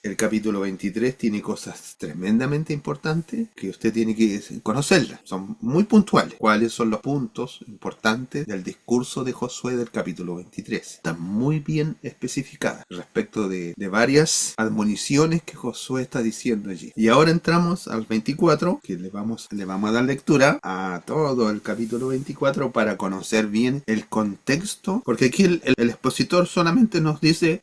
El capítulo 23 tiene cosas tremendamente importantes que usted tiene que conocerlas. Son muy puntuales. ¿Cuáles son los puntos importantes del discurso de Josué del capítulo 23? Están muy bien especificadas respecto de varias admoniciones que Josué está diciendo allí. Y ahora entramos al 24, que le vamos a dar lectura a todo el capítulo 24 para conocer bien el contexto, porque aquí el expositor solamente nos dice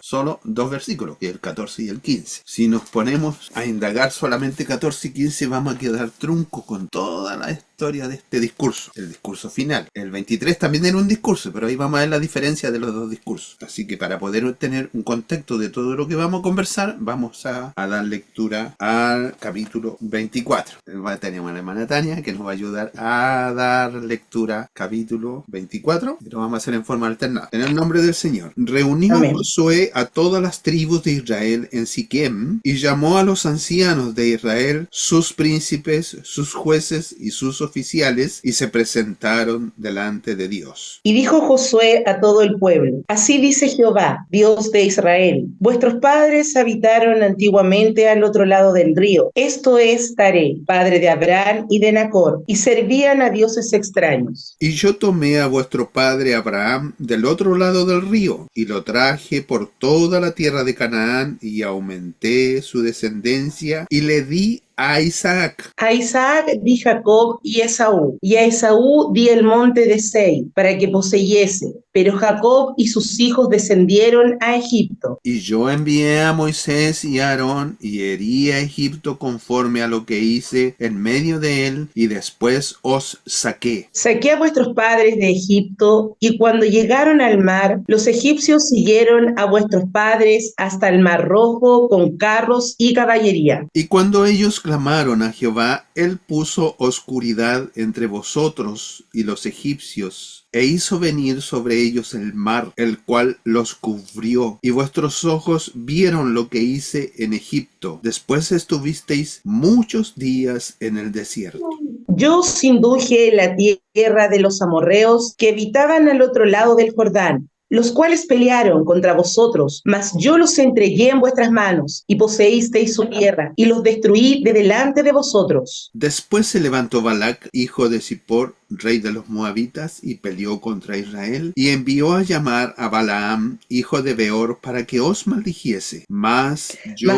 solo dos versículos, que es el 14 y el 15. Si nos ponemos a indagar solamente 14 y 15, vamos a quedar trunco con toda la historia de este discurso, el discurso final. El 23 también era un discurso, pero ahí vamos a ver la diferencia de los dos discursos. Así que para poder tener un contexto de todo lo que vamos a conversar, vamos a dar lectura al capítulo 24. Tenemos a la hermana Tania que nos va a ayudar a dar lectura capítulo 24, y lo vamos a hacer en forma alternada. En el nombre del Señor. Reunió Amén. Josué a todas las tribus de Israel en Siquem y llamó a los ancianos de Israel, sus príncipes, sus jueces y sus oficiales, y se presentaron delante de Dios. Y dijo Josué a todo el pueblo: Así dice Jehová, Dios de Israel: Vuestros padres habitaron antiguamente al otro lado del río, esto es Taré, padre de Abraham y de Nacor, y servían a dioses extraños. Y yo tomé a vuestro padre Abraham del otro lado del río, y lo traje por toda la tierra de Canaán, y aumenté su descendencia, y le di a Isaac. A Isaac di Jacob y Esaú, y a Esaú di el monte de Seir, para que poseyese. Pero Jacob y sus hijos descendieron a Egipto. Y yo envié a Moisés y a Aarón, y herí a Egipto conforme a lo que hice en medio de él, y después os saqué. Saqué a vuestros padres de Egipto, y cuando llegaron al mar, los egipcios siguieron a vuestros padres hasta el mar Rojo con carros y caballería. Y cuando ellos clamaron a Jehová, él puso oscuridad entre vosotros y los egipcios, e hizo venir sobre ellos el mar, el cual los cubrió, y vuestros ojos vieron lo que hice en Egipto. Después estuvisteis muchos días en el desierto. Yo os induje la tierra de los amorreos que habitaban al otro lado del Jordán, los cuales pelearon contra vosotros, mas yo los entregué en vuestras manos, y poseísteis su tierra, y los destruí de delante de vosotros. Después se levantó Balac, hijo de Zippor, rey de los moabitas, y peleó contra Israel, y envió a llamar a Balaam, hijo de Beor, para que os maldijese. Mas yo,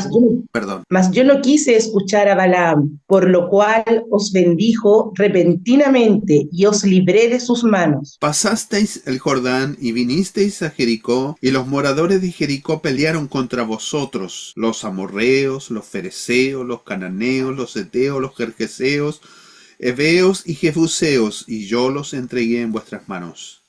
mas yo no quise escuchar a Balaam, por lo cual os bendijo repentinamente y os libré de sus manos. Pasasteis el Jordán y vinisteis a Jericó, y los moradores de Jericó pelearon contra vosotros, los amorreos, los fereceos, los cananeos, los heteos, los gergeseos, heveos y jebuseos, y yo los entregué en vuestras manos.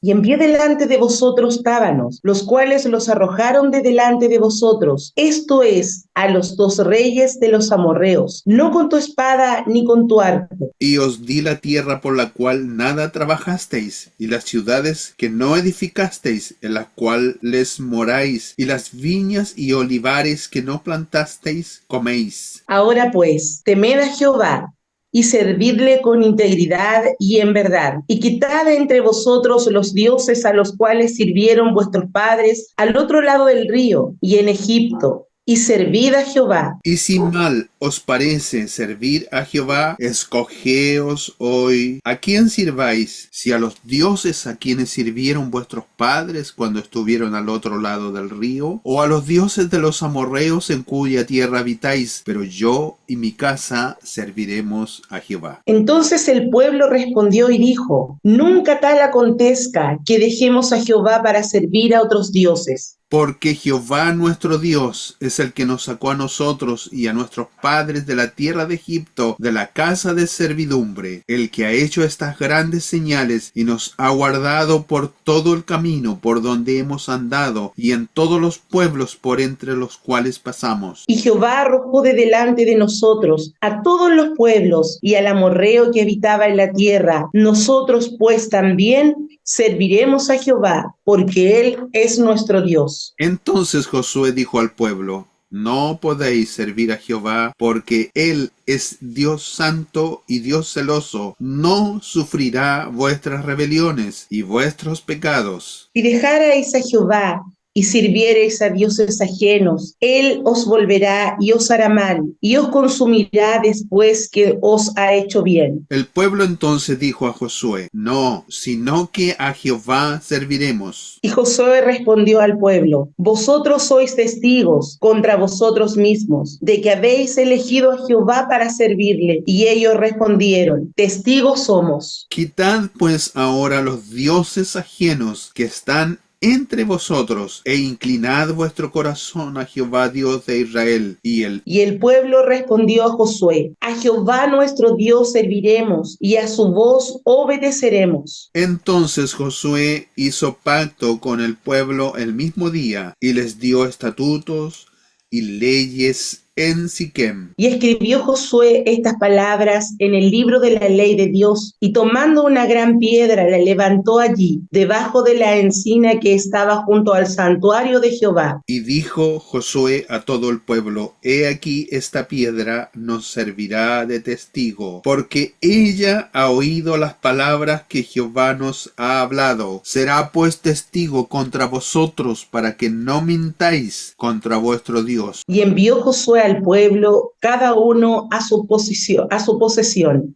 Y envié delante de vosotros tábanos, los cuales los arrojaron de delante de vosotros, esto es, a los dos reyes de los amorreos, no con tu espada ni con tu arco. Y os di la tierra por la cual nada trabajasteis, y las ciudades que no edificasteis, en las cuales moráis, y las viñas y olivares que no plantasteis, coméis. Ahora pues, temed a Jehová, y servidle con integridad y en verdad, y quitad entre vosotros los dioses a los cuales sirvieron vuestros padres al otro lado del río y en Egipto, y servid a Jehová. Y si mal os parece servir a Jehová, escogeos hoy a quién sirváis, si a los dioses a quienes sirvieron vuestros padres cuando estuvieron al otro lado del río, o a los dioses de los amorreos en cuya tierra habitáis, pero yo y mi casa serviremos a Jehová. Entonces el pueblo respondió y dijo: Nunca tal acontezca que dejemos a Jehová para servir a otros dioses. Porque Jehová nuestro Dios es el que nos sacó a nosotros y a nuestros padres de la tierra de Egipto, de la casa de servidumbre, el que ha hecho estas grandes señales y nos ha guardado por todo el camino por donde hemos andado y en todos los pueblos por entre los cuales pasamos. Y Jehová arrojó de delante de nosotros a todos los pueblos y al amorreo que habitaba en la tierra. Nosotros pues también serviremos a Jehová, porque Él es nuestro Dios. Entonces Josué dijo al pueblo: No podéis servir a Jehová, porque Él es Dios santo y Dios celoso. No sufrirá vuestras rebeliones y vuestros pecados. Si dejarais a Jehová y sirviereis a dioses ajenos, él os volverá y os hará mal, y os consumirá después que os ha hecho bien. El pueblo entonces dijo a Josué: No, sino que a Jehová serviremos. Y Josué respondió al pueblo: Vosotros sois testigos contra vosotros mismos de que habéis elegido a Jehová para servirle. Y ellos respondieron: Testigos somos. Quitad pues ahora los dioses ajenos que están entre vosotros, e inclinad vuestro corazón a Jehová Dios de Israel. Y el pueblo respondió a Josué: A Jehová nuestro Dios serviremos, y a su voz obedeceremos. Entonces Josué hizo pacto con el pueblo el mismo día, y les dio estatutos y leyes en Siquem. Y escribió Josué estas palabras en el libro de la ley de Dios, y tomando una gran piedra la levantó allí, debajo de la encina que estaba junto al santuario de Jehová. Y dijo Josué a todo el pueblo: He aquí esta piedra nos servirá de testigo, porque ella ha oído las palabras que Jehová nos ha hablado. Será pues testigo contra vosotros, para que no mintáis contra vuestro Dios. Y envió Josué al pueblo, cada uno a su posesión.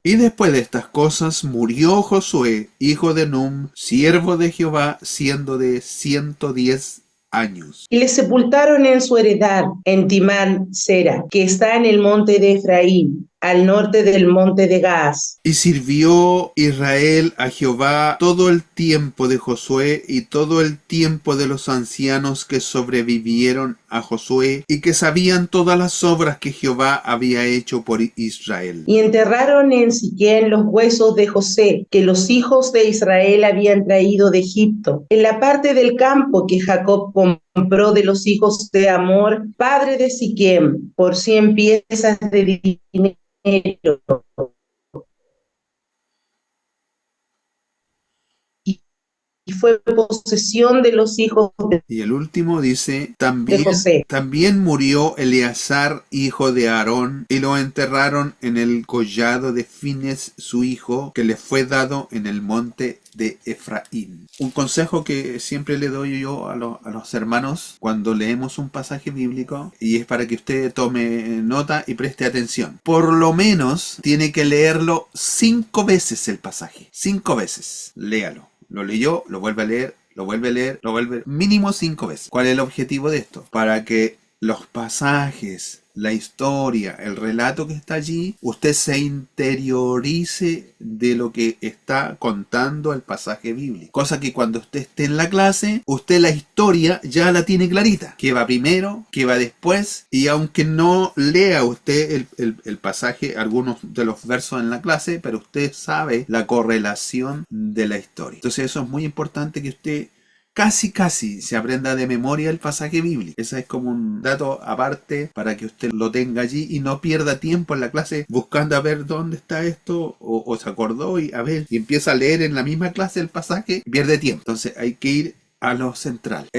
Y después de estas cosas murió Josué, hijo de Num, siervo de Jehová, siendo de 110 años. Y le sepultaron en su heredad, en Timán Sera, que está en el monte de Efraín, al norte del monte de Gaas. Y sirvió Israel a Jehová todo el tiempo de Josué y todo el tiempo de los ancianos que sobrevivieron a Josué y que sabían todas las obras que Jehová había hecho por Israel. Y enterraron en Siquén los huesos de José, que los hijos de Israel habían traído de Egipto, en la parte del campo que Jacob compró de los hijos de Amor, padre de Siquem, por 100 piezas de dinero. Y fue posesión de los hijos Y el último dice: de también, José. también murió Eleazar, hijo de Aarón, y lo enterraron en el collado de Fines, su hijo, que le fue dado en el monte de Efraín. Un consejo que siempre le doy yo a los hermanos cuando leemos un pasaje bíblico, y es para que usted tome nota y preste atención. Por lo menos tiene que leerlo 5 veces el pasaje. 5 veces. Léalo. Lo leyó, lo vuelve a leer, lo vuelve a leer, lo vuelve mínimo 5 veces. ¿Cuál es el objetivo de esto? Para que los pasajes, la historia, el relato que está allí, usted se interiorice de lo que está contando el pasaje bíblico. Cosa que cuando usted esté en la clase, usted la historia ya la tiene clarita. ¿Qué va primero? ¿Qué va después? Y aunque no lea usted el pasaje, algunos de los versos en la clase, pero usted sabe la correlación de la historia. Entonces eso es muy importante que usted casi se aprenda de memoria el pasaje bíblico. Ese es como un dato aparte para que usted lo tenga allí y no pierda tiempo en la clase buscando a ver dónde está esto o se acordó y a ver, y empieza a leer en la misma clase el pasaje y pierde tiempo. Entonces hay que ir a lo central.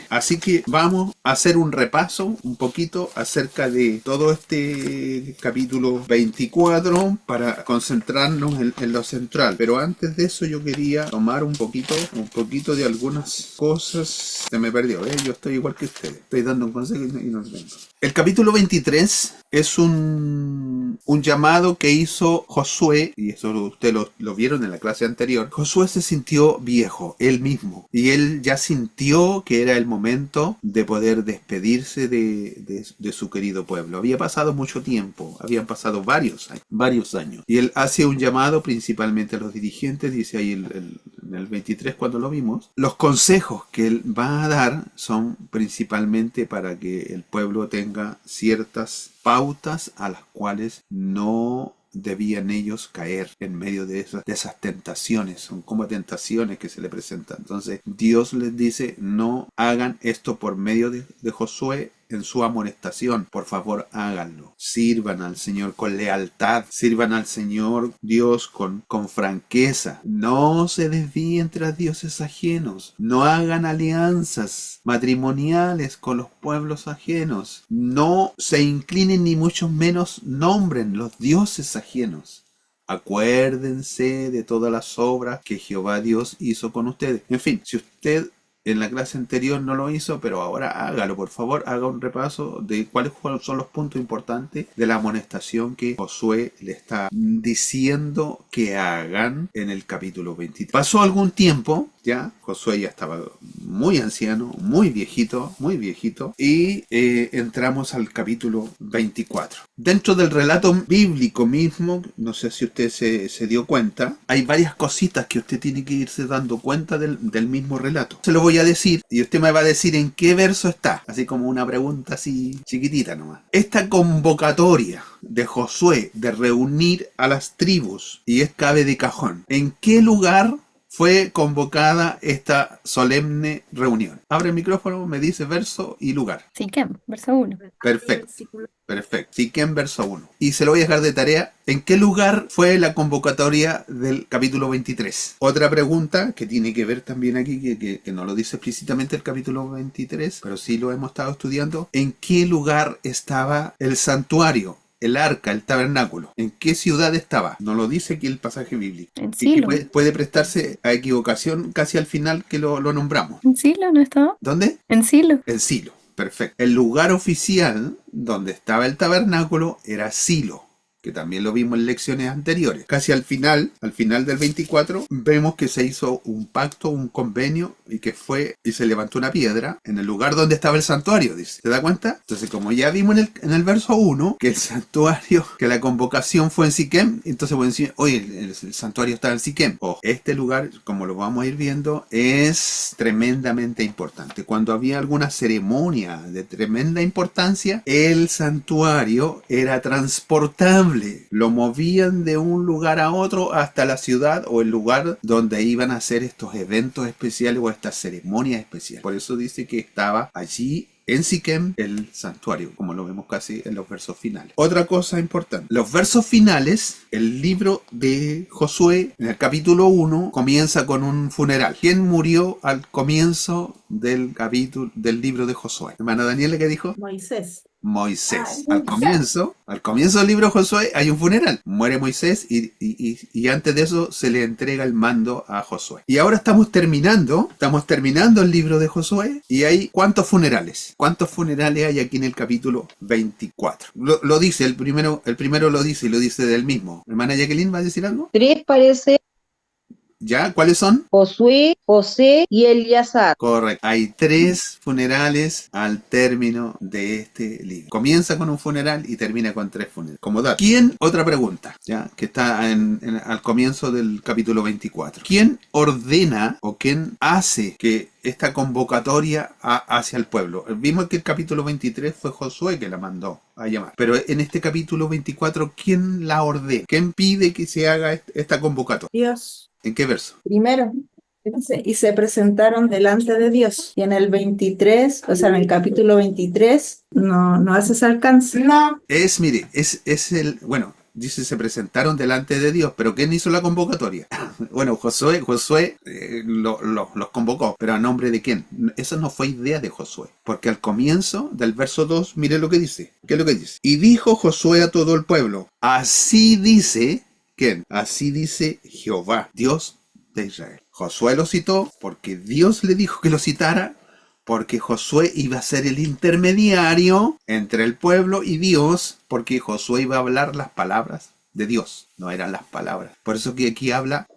Así que vamos a hacer un repaso un poquito acerca de todo este capítulo 24 para concentrarnos en lo central. Pero antes de eso yo quería tomar un poquito de algunas cosas. Se me perdió, yo estoy igual que ustedes. Estoy dando un consejo y no lo tengo. El capítulo 23 es un llamado que hizo Josué, y eso usted lo vieron en la clase anterior. Josué se sintió viejo, él mismo, y él ya sintió que era el momento de poder despedirse de su querido pueblo. Había pasado mucho tiempo, habían pasado varios años, y él hace un llamado principalmente a los dirigentes, dice ahí en el 23 cuando lo vimos. Los consejos que él va a dar son principalmente para que el pueblo tenga ciertas pautas a las cuales no debían ellos caer en medio de esas tentaciones. Son como tentaciones que se le presentan. Entonces Dios les dice: no hagan esto por medio de Josué en su amonestación. Por favor, háganlo. Sirvan al Señor con lealtad. Sirvan al Señor Dios con franqueza. No se desvíen tras dioses ajenos. No hagan alianzas matrimoniales con los pueblos ajenos. No se inclinen ni mucho menos nombren los dioses ajenos. Acuérdense de todas las obras que Jehová Dios hizo con ustedes. En fin, si usted en la clase anterior no lo hizo, pero ahora hágalo, por favor, haga un repaso de cuáles son los puntos importantes de la amonestación que Josué le está diciendo que hagan en el capítulo 23. Pasó algún tiempo, ya Josué ya estaba muy anciano, muy viejito, y entramos al capítulo 24. Dentro del relato bíblico mismo, no sé si usted se dio cuenta, hay varias cositas que usted tiene que irse dando cuenta del mismo relato. Se lo voy a decir y usted me va a decir en qué verso está, así como una pregunta así chiquitita nomás. Esta convocatoria de Josué de reunir a las tribus, y es cabe de cajón, ¿en qué lugar fue convocada esta solemne reunión? Abre el micrófono, me dice verso y lugar. Siquem, verso 1. Perfecto. Siquem, verso 1. Y se lo voy a dejar de tarea. ¿En qué lugar fue la convocatoria del capítulo 23? Otra pregunta que tiene que ver también aquí, que no lo dice explícitamente el capítulo 23, pero sí lo hemos estado estudiando. ¿En qué lugar estaba el santuario? El arca, el tabernáculo. ¿En qué ciudad estaba? No lo dice aquí el pasaje bíblico. En Y que Silo. puede prestarse a equivocación casi al final que lo nombramos. ¿En Silo no estaba? ¿Dónde? En Silo. En Silo. Perfecto. El lugar oficial donde estaba el tabernáculo era Silo, que también lo vimos en lecciones anteriores. Casi al final del 24, vemos que se hizo un pacto, un convenio, y se levantó una piedra en el lugar donde estaba el santuario, dice. ¿Se da cuenta? Entonces, como ya vimos en el verso 1, que el santuario, que la convocación fue en Siquem, entonces pueden decir, oye, el santuario está en Siquem. Este lugar, como lo vamos a ir viendo, es tremendamente importante. Cuando había alguna ceremonia de tremenda importancia, el santuario era transportable. Lo movían de un lugar a otro hasta la ciudad o el lugar donde iban a hacer estos eventos especiales o estas ceremonias especiales. Por eso dice que estaba allí en Siquem el santuario, como lo vemos casi en los versos finales. Otra cosa importante, los versos finales, el libro de Josué, en el capítulo 1, comienza con un funeral. ¿Quién murió al comienzo del capítulo del libro de Josué? Hermana Daniela, ¿qué dijo? Moisés. Moisés. Al comienzo del libro de Josué hay un funeral. Muere Moisés y antes de eso se le entrega el mando a Josué. Y ahora estamos terminando el libro de Josué y hay ¿cuántos funerales? ¿Cuántos funerales hay aquí en el capítulo 24? Lo dice, el primero lo dice y lo dice del mismo. Hermana Jacqueline, ¿va a decir algo? 3 parece ¿Ya? ¿Cuáles son? Josué, José y Eleazar. Correcto. Hay 3 funerales al término de este libro. Comienza con un funeral y termina con 3 funerales. Como dato. ¿Quién? Otra pregunta, ¿ya? Que está al comienzo del capítulo 24. ¿Quién ordena o quién hace que esta convocatoria hacia el pueblo? Vimos que el capítulo 23 fue Josué que la mandó a llamar. Pero en este capítulo 24, ¿quién la ordena? ¿Quién pide que se haga esta convocatoria? Dios. ¿En qué verso? Primero. Y se presentaron delante de Dios. Y en el 23, o sea, en el capítulo 23, no hace ese alcance. No. Bueno, dice se presentaron delante de Dios, pero ¿quién hizo la convocatoria? Bueno, Josué los convocó, pero ¿a nombre de quién? Eso no fue idea de Josué, porque al comienzo del verso 2, mire lo que dice. ¿Qué es lo que dice? Y dijo Josué a todo el pueblo, así dice... ¿Quién? Así dice Jehová, Dios de Israel. Josué lo citó porque Dios le dijo que lo citara, porque Josué iba a ser el intermediario entre el pueblo y Dios, porque Josué iba a hablar las palabras de Dios, no eran las palabras. Por eso que aquí habla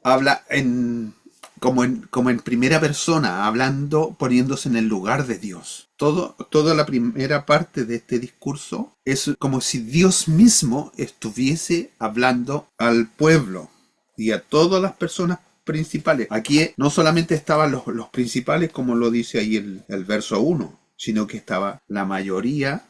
como en primera persona, hablando, poniéndose en el lugar de Dios. Toda la primera parte de este discurso es como si Dios mismo estuviese hablando al pueblo y a todas las personas principales. Aquí no solamente estaban los principales, como lo dice ahí el verso 1, sino que estaba la mayoría.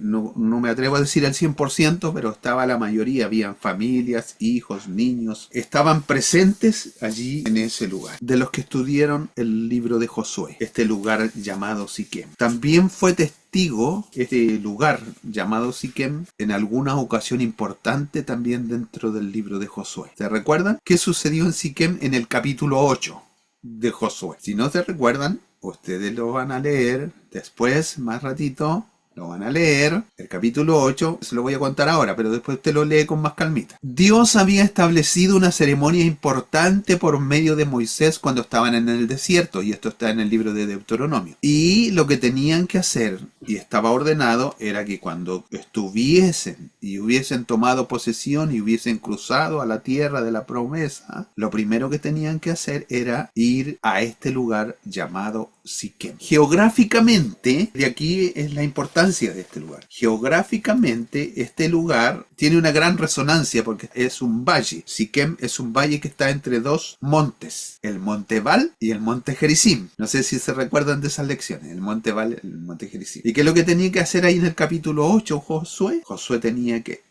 No me atrevo a decir el 100%, pero estaba la mayoría, habían familias, hijos, niños, estaban presentes allí en ese lugar. De los que estudiaron el libro de Josué, este lugar llamado Siquem. También fue testigo este lugar llamado Siquem en alguna ocasión importante también dentro del libro de Josué. ¿Se recuerdan? ¿Qué sucedió en Siquem en el capítulo 8 de Josué? Si no se recuerdan, ustedes lo van a leer después, más ratito. Lo van a leer, el capítulo 8, se lo voy a contar ahora, pero después usted lo lee con más calmita. Dios había establecido una ceremonia importante por medio de Moisés cuando estaban en el desierto, y esto está en el libro de Deuteronomio. Y lo que tenían que hacer, y estaba ordenado, era que cuando estuviesen y hubiesen tomado posesión y hubiesen cruzado a la tierra de la promesa, lo primero que tenían que hacer era ir a este lugar llamado Siquem. Geográficamente, de aquí es la importancia de este lugar. Geográficamente, este lugar tiene una gran resonancia porque es un valle. Siquem es un valle que está entre dos montes, el monte Ebal y el monte Gerizim. No sé si se recuerdan de esas lecciones, el monte Ebal y el monte Gerizim. ¿Y qué es lo que tenía que hacer ahí en el capítulo 8 Josué? Josué tenía que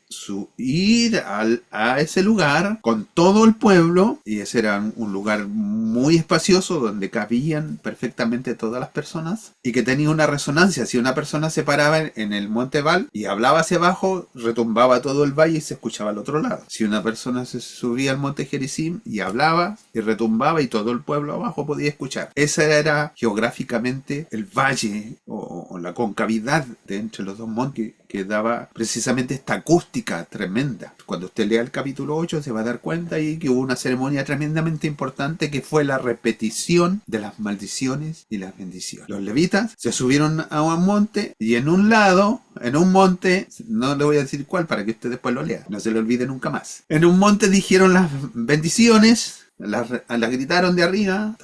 ir a ese lugar con todo el pueblo, y ese era un lugar muy espacioso donde cabían perfectamente todas las personas y que tenía una resonancia. Si una persona se paraba en el monte Ebal y hablaba hacia abajo, retumbaba todo el valle y se escuchaba al otro lado. Si una persona se subía al monte Gerizim y hablaba y retumbaba, y todo el pueblo abajo podía escuchar. Ese era geográficamente el valle o la concavidad de entre los dos montes que daba precisamente esta acústica tremenda. Cuando usted lea el capítulo 8 se va a dar cuenta ahí que hubo una ceremonia tremendamente importante que fue la repetición de las maldiciones y las bendiciones. Los levitas se subieron a un monte, y en un lado, en un monte, no le voy a decir cuál para que usted después lo lea, no se le olvide nunca más. En un monte dijeron las bendiciones, las gritaron de arriba,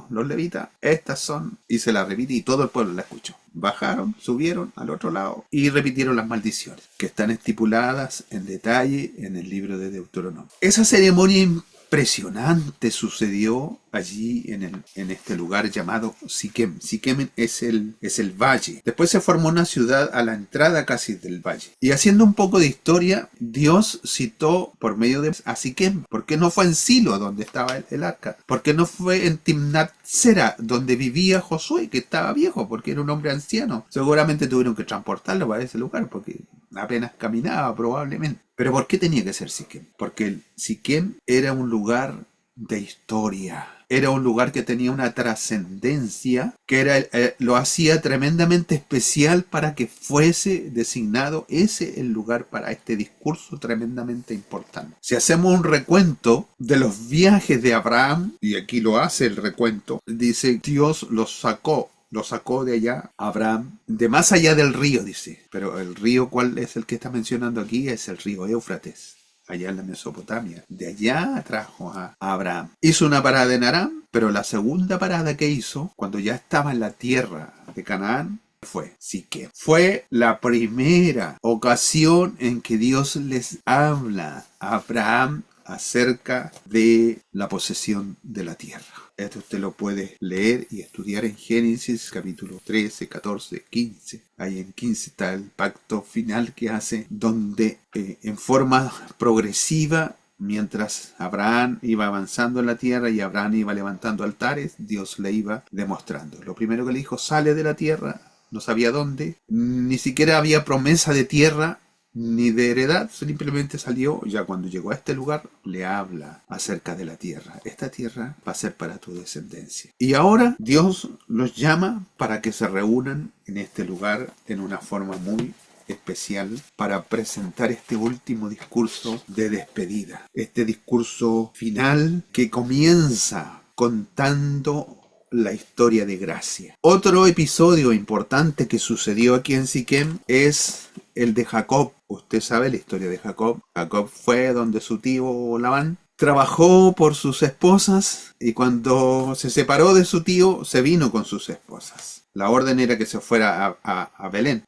los levitas, estas son, y se las repite y todo el pueblo la escuchó. Bajaron, subieron al otro lado y repitieron las maldiciones, que están estipuladas en detalle en el libro de Deuteronomio. Esa ceremonia impresionante sucedió allí en este lugar llamado Siquem. Siquem es el valle. Después se formó una ciudad a la entrada casi del valle. Y haciendo un poco de historia, Dios citó por medio de a Siquem. ¿Por qué no fue en Silo donde estaba el arca? ¿Por qué no fue en Timnat Sera donde vivía Josué, que estaba viejo porque era un hombre anciano? Seguramente tuvieron que transportarlo para ese lugar porque apenas caminaba probablemente. Pero ¿por qué tenía que ser Siquem? Porque el Siquem era un lugar de historia. Era un lugar que tenía una trascendencia que lo hacía tremendamente especial para que fuese designado ese el lugar para este discurso tremendamente importante. Si hacemos un recuento de los viajes de Abraham, y aquí lo hace el recuento, dice Dios lo sacó de allá, Abraham, de más allá del río, dice. Pero el río, ¿cuál es el que está mencionando aquí? Es el río Éufrates, allá en la Mesopotamia. De allá trajo a Abraham. Hizo una parada en Aram, pero la segunda parada que hizo, cuando ya estaba en la tierra de Canaán, fue Siquem. Fue la primera ocasión en que Dios les habla a Abraham acerca de la posesión de la tierra. Esto usted lo puede leer y estudiar en Génesis capítulo 13, 14, 15. Ahí en 15 está el pacto final que hace, donde en forma progresiva, mientras Abraham iba avanzando en la tierra y Abraham iba levantando altares, Dios le iba demostrando. Lo primero que le dijo: sale de la tierra, no sabía dónde, ni siquiera había promesa de tierra ni de heredad, simplemente salió. Ya cuando llegó a este lugar le habla acerca de la tierra. Esta tierra va a ser para tu descendencia. Y ahora Dios los llama para que se reúnan en este lugar en una forma muy especial para presentar este último discurso de despedida. Este discurso final que comienza contando la historia de gracia. Otro episodio importante que sucedió aquí en Siquem es el de Jacob. Usted sabe la historia de Jacob. Jacob fue donde su tío Labán, trabajó por sus esposas, y cuando se separó de su tío se vino con sus esposas. La orden era que se fuera a Betel.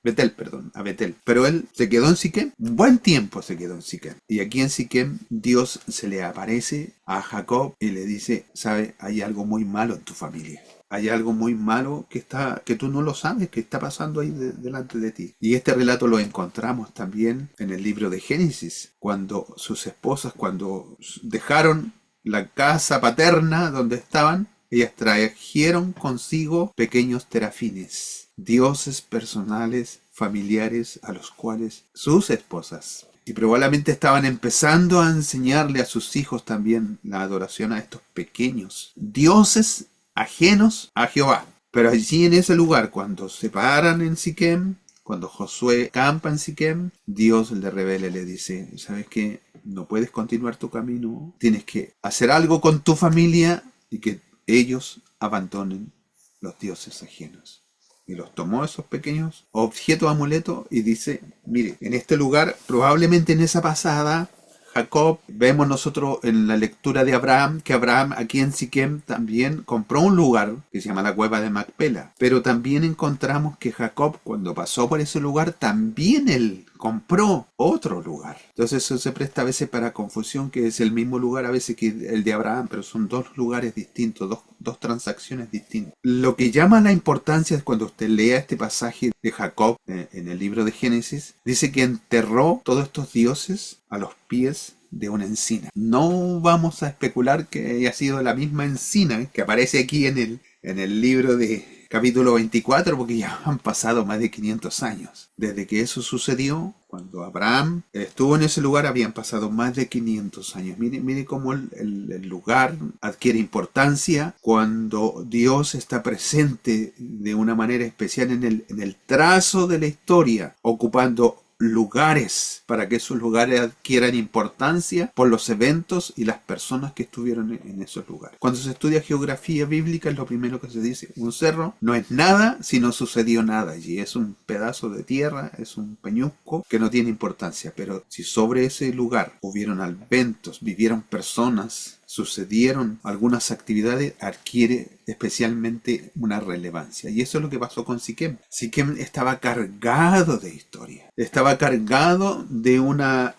Pero él se quedó en Siquem. Un buen tiempo se quedó en Siquem. Y aquí en Siquem Dios se le aparece a Jacob y le dice: ¿sabe? Hay algo muy malo en tu familia. Hay algo muy malo que tú no lo sabes, que está pasando ahí delante de ti. Y este relato lo encontramos también en el libro de Génesis, cuando sus esposas, cuando dejaron la casa paterna donde estaban, ellas trajeron consigo pequeños terafines, dioses personales, familiares, a los cuales sus esposas, y probablemente estaban empezando a enseñarle a sus hijos también la adoración a estos pequeños dioses ajenos a Jehová. Pero allí en ese lugar, cuando se paran en Siquem cuando Josué campa en Siquem, Dios le revela y le dice, ¿sabes qué? No puedes continuar tu camino, tienes que hacer algo con tu familia y que ellos abandonen los dioses ajenos. Y los tomó esos pequeños objetos, amuletos, y dice, mire, en este lugar, probablemente en esa pasada, Jacob, vemos nosotros en la lectura de Abraham, que Abraham aquí en Siquem también compró un lugar que se llama la cueva de Macpela. Pero también encontramos que Jacob, cuando pasó por ese lugar, también él compró otro lugar. Entonces eso se presta a veces para confusión, que es el mismo lugar a veces que el de Abraham, pero son dos lugares distintos, dos transacciones distintas. Lo que llama la importancia es cuando usted lea este pasaje de Jacob en el libro de Génesis, dice que enterró todos estos dioses a los pies de una encina. No vamos a especular que haya sido la misma encina que aparece aquí en el libro de capítulo 24, porque ya han pasado más de 500 años. Desde que eso sucedió, cuando Abraham estuvo en ese lugar, habían pasado más de 500 años. Mire cómo el lugar adquiere importancia cuando Dios está presente de una manera especial en el trazo de la historia, ocupando lugares para que esos lugares adquieran importancia por los eventos y las personas que estuvieron en esos lugares. Cuando se estudia geografía bíblica, es lo primero que se dice: un cerro no es nada si no sucedió nada allí, es un pedazo de tierra, es un peñusco que no tiene importancia. Pero si sobre ese lugar hubieron eventos, vivieron personas, sucedieron algunas actividades, adquiere especialmente una relevancia. Y eso es lo que pasó con Siquem. Siquem estaba cargado de historia, estaba cargado de una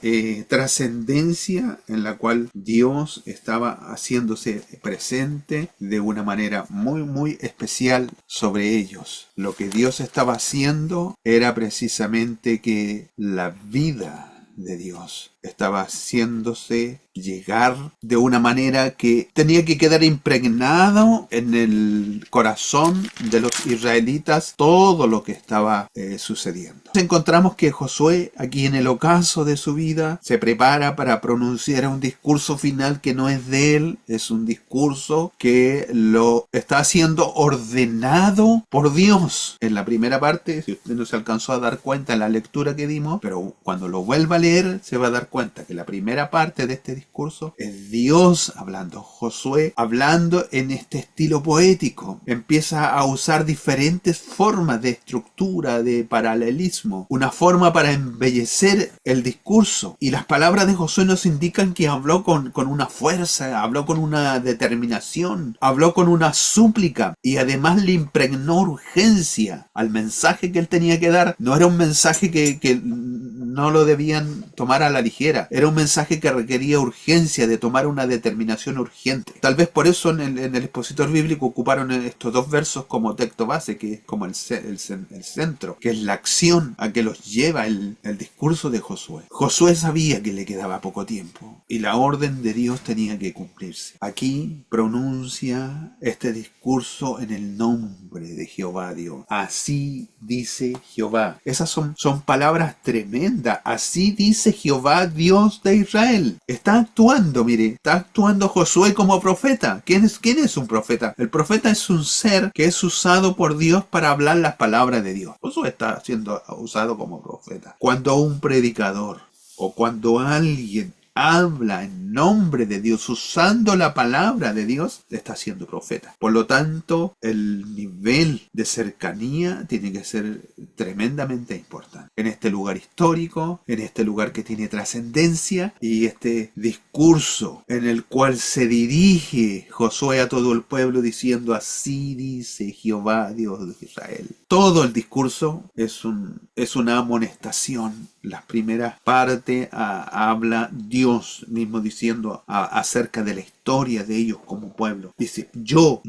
trascendencia en la cual Dios estaba haciéndose presente de una manera muy, muy especial sobre ellos. Lo que Dios estaba haciendo era precisamente que la vida de Dios estaba haciéndose llegar de una manera que tenía que quedar impregnado en el corazón de los israelitas todo lo que estaba sucediendo. Encontramos que Josué, aquí en el ocaso de su vida, se prepara para pronunciar un discurso final que no es de él, es un discurso que lo está haciendo ordenado por Dios. En la primera parte, si usted no se alcanzó a dar cuenta en la lectura que dimos, pero cuando lo vuelva a leer se va a dar cuenta que la primera parte de este discurso es Dios hablando, Josué hablando en este estilo poético. Empieza a usar diferentes formas de estructura, de paralelismo, una forma para embellecer el discurso. Y las palabras de Josué nos indican que habló con una fuerza, habló con una determinación, habló con una súplica y además le impregnó urgencia al mensaje que él tenía que dar. No era un mensaje que no lo debían tomar a la ligera, era un mensaje que requería urgencia, de tomar una determinación urgente. Tal vez por eso en el expositor bíblico ocuparon estos dos versos como texto base, que es como el centro, que es la acción a que los lleva el discurso de Josué. Josué sabía que le quedaba poco tiempo y la orden de Dios tenía que cumplirse. Aquí pronuncia este discurso en el nombre de Jehová Dios. Así dice Jehová. Esas son palabras tremendas. Así dice Jehová Dios de Israel. Está actuando, mire, está actuando Josué como profeta. ¿Quién es un profeta? El profeta es un ser que es usado por Dios para hablar las palabras de Dios. Josué está siendo usado como profeta. Cuando un predicador o cuando alguien habla en nombre de Dios, usando la palabra de Dios, está siendo profeta. Por lo tanto, el nivel de cercanía tiene que ser tremendamente importante. En este lugar histórico, en este lugar que tiene trascendencia, y este discurso en el cual se dirige Josué a todo el pueblo diciendo: así dice Jehová Dios de Israel. Todo el discurso es una amonestación. Las primeras partes habla Dios mismo diciendo acerca de la historia de ellos como pueblo. Dice: yo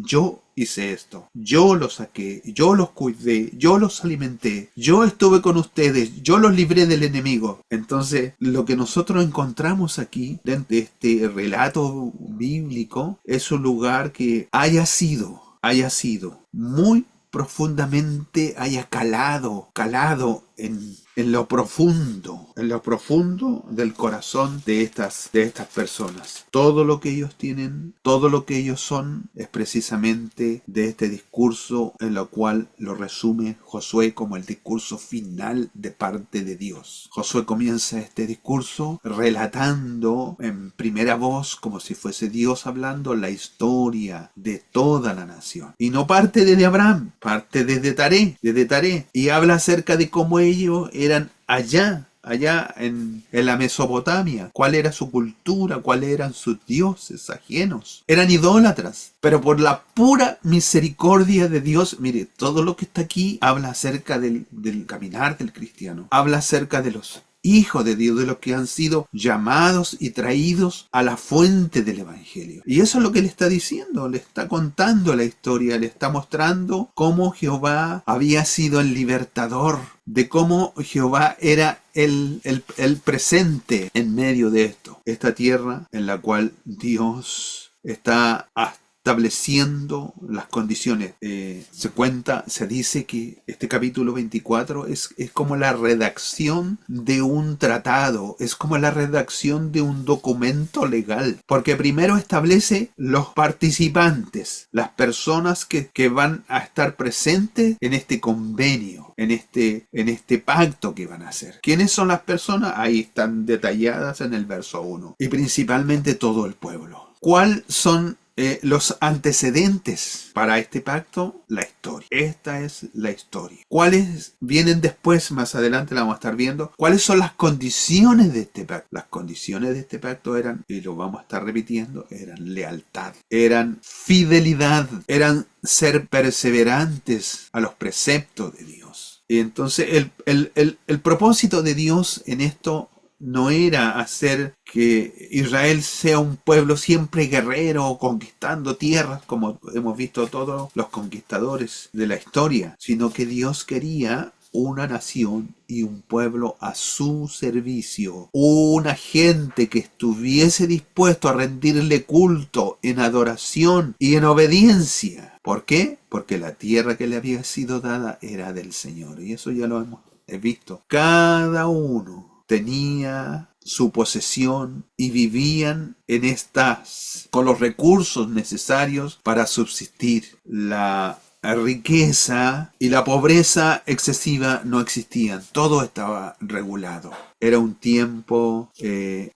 hice esto, yo los saqué, yo los cuidé, yo los alimenté, yo estuve con ustedes, yo los libré del enemigo. Entonces, lo que nosotros encontramos aquí, dentro de este relato bíblico, es un lugar que haya sido muy profundamente, haya calado en lo profundo del corazón de estas personas. Todo lo que ellos tienen, todo lo que ellos son, es precisamente de este discurso en lo cual lo resume Josué como el discurso final de parte de Dios. Josué comienza este discurso relatando en primera voz, como si fuese Dios hablando, la historia de toda la nación. Y no parte desde Abraham, parte desde Taré, y habla acerca de cómo ellos eran allá en la Mesopotamia, cuál era su cultura, cuáles eran sus dioses ajenos. Eran idólatras, pero por la pura misericordia de Dios, mire, todo lo que está aquí habla acerca del caminar del cristiano, habla acerca de los hijos de Dios, de los que han sido llamados y traídos a la fuente del Evangelio. Y eso es lo que le está diciendo, le está contando la historia, le está mostrando cómo Jehová había sido el libertador, de cómo Jehová era el presente en medio de esto. Esta tierra en la cual Dios está estableciendo las condiciones. Se dice que este capítulo 24 es como la redacción de un tratado, es como la redacción de un documento legal, porque primero establece los participantes, las personas que van a estar presentes en este convenio, en este pacto que van a hacer. ¿Quiénes son las personas? Ahí están detalladas en el verso 1. Y principalmente todo el pueblo. ¿Cuáles son los antecedentes para este pacto? La historia. Esta es la historia. ¿Cuáles vienen después? Más adelante la vamos a estar viendo. ¿Cuáles son las condiciones de este pacto? Las condiciones de este pacto eran, y lo vamos a estar repitiendo, eran lealtad, eran fidelidad, eran ser perseverantes a los preceptos de Dios. Y entonces el propósito de Dios en esto no era hacer que Israel sea un pueblo siempre guerrero, conquistando tierras, como hemos visto todos los conquistadores de la historia, sino que Dios quería una nación y un pueblo a su servicio, una gente que estuviese dispuesto a rendirle culto en adoración y en obediencia. ¿Por qué? Porque la tierra que le había sido dada era del Señor, y eso ya lo hemos visto. Cada uno tenía su posesión y vivían en estas con los recursos necesarios para subsistir. La riqueza y la pobreza excesiva no existían, todo estaba regulado. Era un tiempo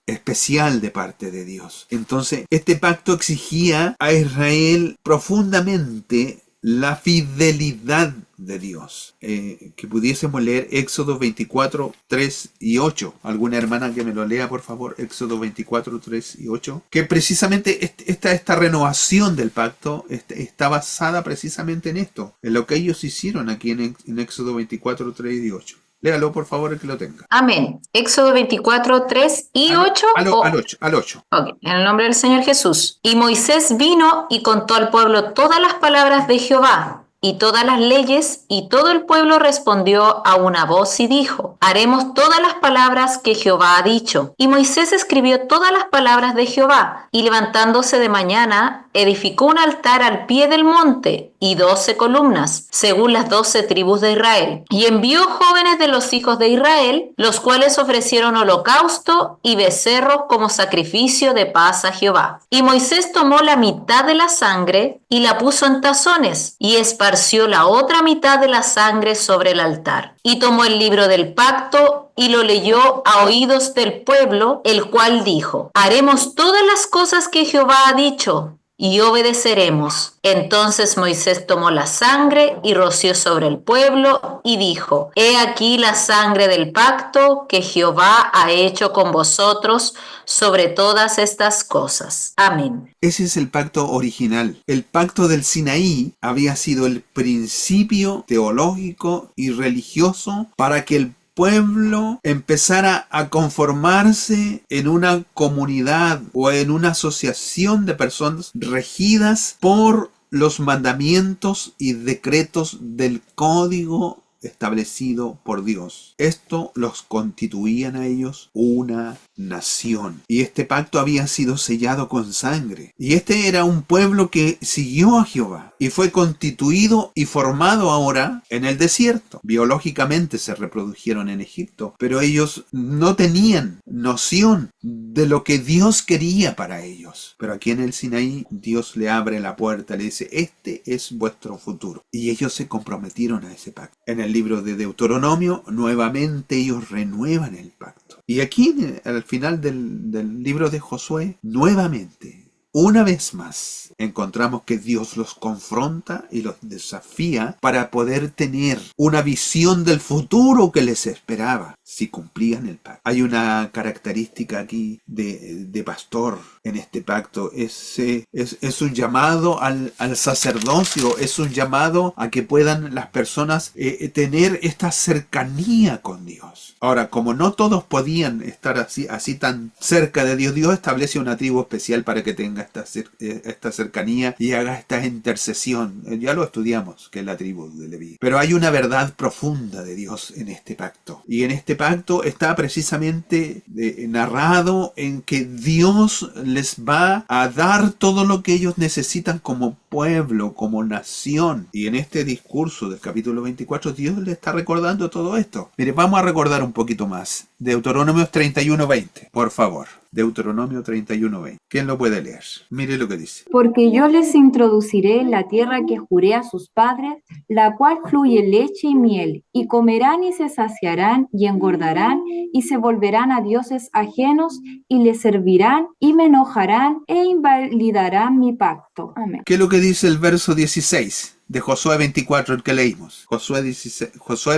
especial de parte de Dios. Entonces, este pacto exigía a Israel profundamente la fidelidad de Dios. Que pudiésemos leer Éxodo 24, 3 y 8. ¿Alguna hermana que me lo lea, por favor? Éxodo 24, 3 y 8. Que precisamente esta renovación del pacto está basada precisamente en esto, en lo que ellos hicieron aquí en Éxodo 24, 3 y 8. Léalo, por favor, el que lo tenga. Amén. Éxodo 24, 3 y 8. Al 8. Ok, en el nombre del Señor Jesús. Y Moisés vino y contó al pueblo todas las palabras de Jehová y todas las leyes, y todo el pueblo respondió a una voz y dijo: haremos todas las palabras que Jehová ha dicho. Y Moisés escribió todas las palabras de Jehová, y levantándose de mañana, edificó un altar al pie del monte y 12 columnas, según las 12 tribus de Israel. Y envió jóvenes de los hijos de Israel, los cuales ofrecieron holocausto y becerros como sacrificio de paz a Jehová. Y Moisés tomó la mitad de la sangre y la puso en tazones, y esparció la otra mitad de la sangre sobre el altar. Y tomó el libro del pacto y lo leyó a oídos del pueblo, el cual dijo: haremos todas las cosas que Jehová ha dicho, y obedeceremos. Entonces Moisés tomó la sangre y roció sobre el pueblo y dijo: he aquí la sangre del pacto que Jehová ha hecho con vosotros sobre todas estas cosas. Amén. Ese es el pacto original. El pacto del Sinaí había sido el principio teológico y religioso para que el pueblo empezara a conformarse en una comunidad o en una asociación de personas regidas por los mandamientos y decretos del código establecido por Dios. Esto los constituían a ellos una nación. Y este pacto había sido sellado con sangre. Y este era un pueblo que siguió a Jehová y fue constituido y formado ahora en el desierto. Biológicamente se reprodujeron en Egipto, pero ellos no tenían noción de lo que Dios quería para ellos. Pero aquí en el Sinaí, Dios le abre la puerta, le dice, este es vuestro futuro. Y ellos se comprometieron a ese pacto. En el libro de Deuteronomio, nuevamente ellos renuevan el pacto. Y aquí, al final del libro de Josué, nuevamente, una vez más, encontramos que Dios los confronta y los desafía para poder tener una visión del futuro que les esperaba si cumplían el pacto. Hay una característica aquí de pastor en este pacto. Es un llamado al sacerdocio, es un llamado a que puedan las personas tener esta cercanía con Dios. Ahora, como no todos podían estar así tan cerca de Dios, Dios establece una tribu especial para que tenga esta cercanía y haga esta intercesión. Ya lo estudiamos, que es la tribu de Leví. Pero hay una verdad profunda de Dios en este pacto. Y en este pacto está precisamente narrado en que Dios les va a dar todo lo que ellos necesitan como pueblo, como nación. Y en este discurso del capítulo 24, Dios le está recordando todo esto. Mire, vamos a recordar un poquito más. Deuteronomio 31:20, por favor. Deuteronomio 31:20. ¿Quién lo puede leer? Mire lo que dice. Porque yo les introduciré en la tierra que juré a sus padres, la cual fluye leche y miel, y comerán y se saciarán y engordarán, y se volverán a dioses ajenos, y les servirán, y me enojarán, e invalidarán mi pacto. Amén. ¿Qué es lo que dice el verso 16? De Josué 24, el que leímos. Josué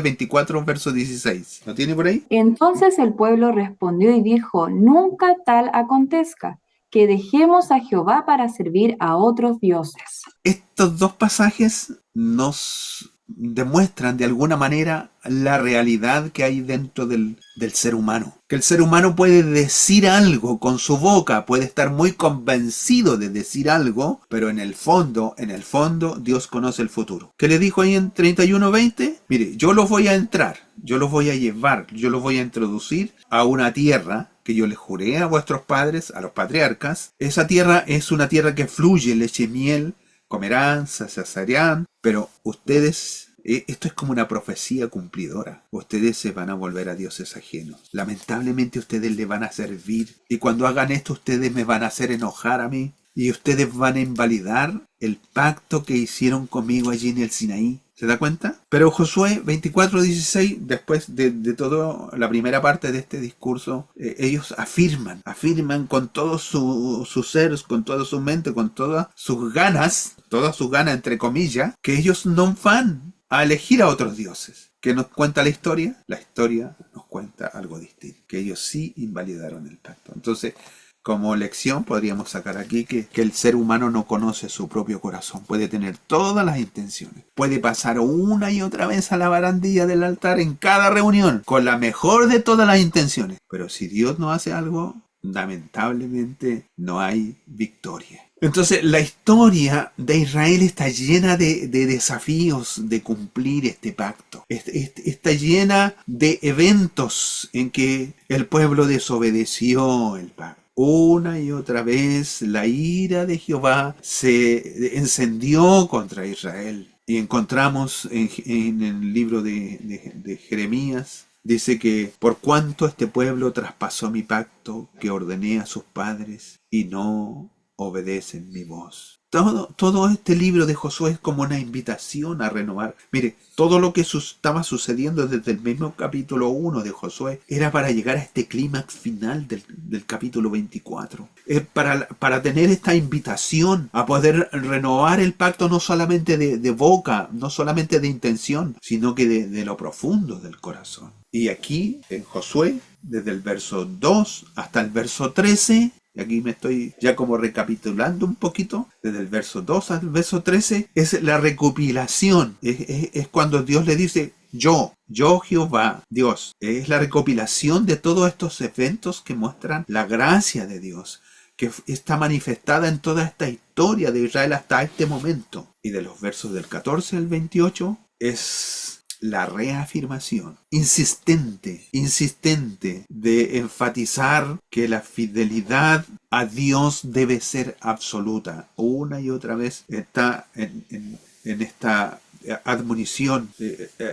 24, verso 16. ¿Lo tiene por ahí? Entonces el pueblo respondió y dijo, nunca tal acontezca, que dejemos a Jehová para servir a otros dioses. Estos dos pasajes nos demuestran de alguna manera la realidad que hay dentro del ser humano. Que el ser humano puede decir algo con su boca, puede estar muy convencido de decir algo, pero en el fondo, Dios conoce el futuro. ¿Qué le dijo ahí en 31:20? Mire, yo los voy a entrar, yo los voy a llevar, yo los voy a introducir a una tierra que yo les juré a vuestros padres, a los patriarcas. Esa tierra es una tierra que fluye leche y miel, comerán, se saciarán, pero ustedes, esto es como una profecía cumplidora. Ustedes se van a volver a dioses ajenos. Lamentablemente ustedes le van a servir. Y cuando hagan esto, ustedes me van a hacer enojar a mí. Y ustedes van a invalidar el pacto que hicieron conmigo allí en el Sinaí. ¿Se da cuenta? Pero Josué 24:16, después de toda la primera parte de este discurso, ellos afirman con todo su ser, con toda su mente, con todas sus ganas entre comillas, que ellos no van a elegir a otros dioses. ¿Qué nos cuenta la historia? La historia nos cuenta algo distinto, que ellos sí invalidaron el pacto. Entonces, como lección podríamos sacar aquí que el ser humano no conoce su propio corazón. Puede tener todas las intenciones. Puede pasar una y otra vez a la barandilla del altar en cada reunión con la mejor de todas las intenciones. Pero si Dios no hace algo, lamentablemente no hay victoria. Entonces la historia de Israel está llena de desafíos de cumplir este pacto. Está llena de eventos en que el pueblo desobedeció el pacto. Una y otra vez la ira de Jehová se encendió contra Israel. Y encontramos en el libro de Jeremías, dice que por cuanto este pueblo traspasó mi pacto que ordené a sus padres y no obedecen mi voz. Todo este libro de Josué es como una invitación a renovar. Mire, todo lo que estaba sucediendo desde el mismo capítulo 1 de Josué era para llegar a este clímax final del capítulo 24. Para tener esta invitación a poder renovar el pacto no solamente de boca, no solamente de intención, sino que de lo profundo del corazón. Y aquí, en Josué, desde el verso 2 hasta el verso 13, y aquí me estoy ya como recapitulando un poquito, desde el verso 2 al verso 13, es la recopilación. Es cuando Dios le dice, yo Jehová, Dios. Es la recopilación de todos estos eventos que muestran la gracia de Dios, que está manifestada en toda esta historia de Israel hasta este momento. Y de los versos del 14 al 28 es la reafirmación insistente de enfatizar que la fidelidad a Dios debe ser absoluta. Una y otra vez está en esta admonición.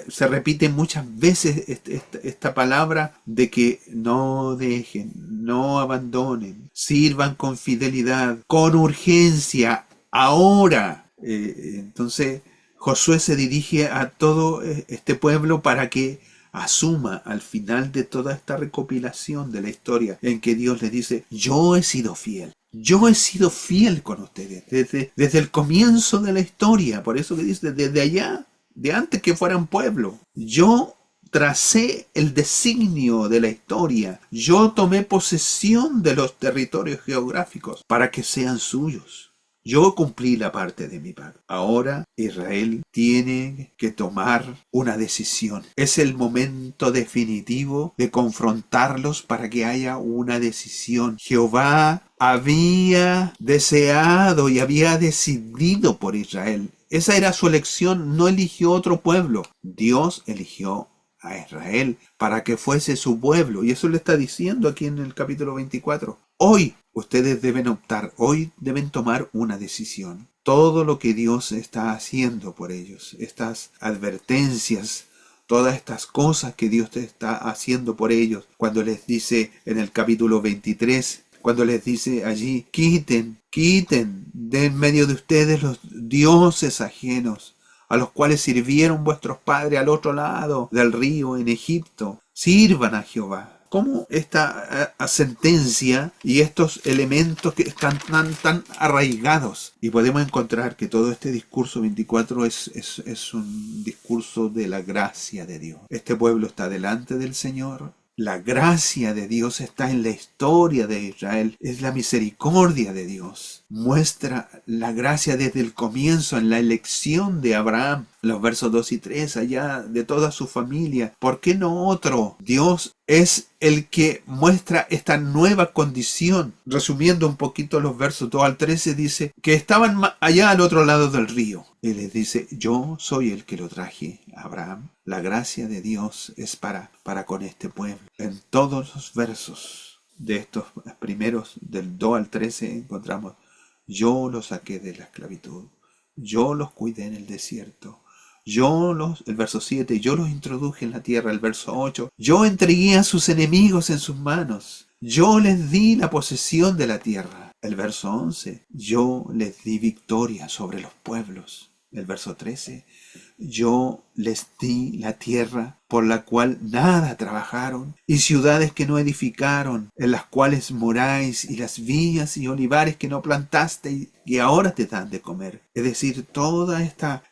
Se repite muchas veces esta palabra de que no dejen, no abandonen, sirvan con fidelidad, con urgencia, ahora. Entonces Josué se dirige a todo este pueblo para que asuma al final de toda esta recopilación de la historia en que Dios le dice: yo he sido fiel. Yo he sido fiel con ustedes desde el comienzo de la historia. Por eso que dice, desde allá, de antes que fueran pueblo. Yo tracé el designio de la historia. Yo tomé posesión de los territorios geográficos para que sean suyos. Yo cumplí la parte de mi parte. Ahora Israel tiene que tomar una decisión. Es el momento definitivo de confrontarlos para que haya una decisión. Jehová había deseado y había decidido por Israel. Esa era su elección, no eligió otro pueblo. Dios eligió a Israel para que fuese su pueblo. Y eso le está diciendo aquí en el capítulo 24. Hoy ustedes deben optar, hoy deben tomar una decisión. Todo lo que Dios está haciendo por ellos, estas advertencias, todas estas cosas que Dios te está haciendo por ellos, cuando les dice en el capítulo 23, cuando les dice allí: quiten de en medio de ustedes los dioses ajenos, a los cuales sirvieron vuestros padres al otro lado del río en Egipto. Sirvan a Jehová. ¿Cómo esta sentencia y estos elementos que están tan arraigados? Y podemos encontrar que todo este discurso 24 es un discurso de la gracia de Dios. Este pueblo está delante del Señor. La gracia de Dios está en la historia de Israel. Es la misericordia de Dios. Muestra la gracia desde el comienzo en la elección de Abraham. Los versos 2 y 3, allá de toda su familia. ¿Por qué no otro? Dios es el que muestra esta nueva condición. Resumiendo un poquito los versos 2 al 13, dice que estaban allá al otro lado del río. Y les dice: yo soy el que lo traje a Abraham. La gracia de Dios es para con este pueblo. En todos los versos de estos primeros, del 2 al 13, encontramos: yo los saqué de la esclavitud. Yo los cuidé en el desierto. El verso 7, yo los introduje en la tierra. El verso 8, yo entregué a sus enemigos en sus manos. Yo les di la posesión de la tierra. El verso 11, yo les di victoria sobre los pueblos. El verso 13, yo les di la tierra por la cual nada trabajaron, y ciudades que no edificaron, en las cuales moráis, y las viñas y olivares que no plantaste y ahora te dan de comer. Es decir, toda esta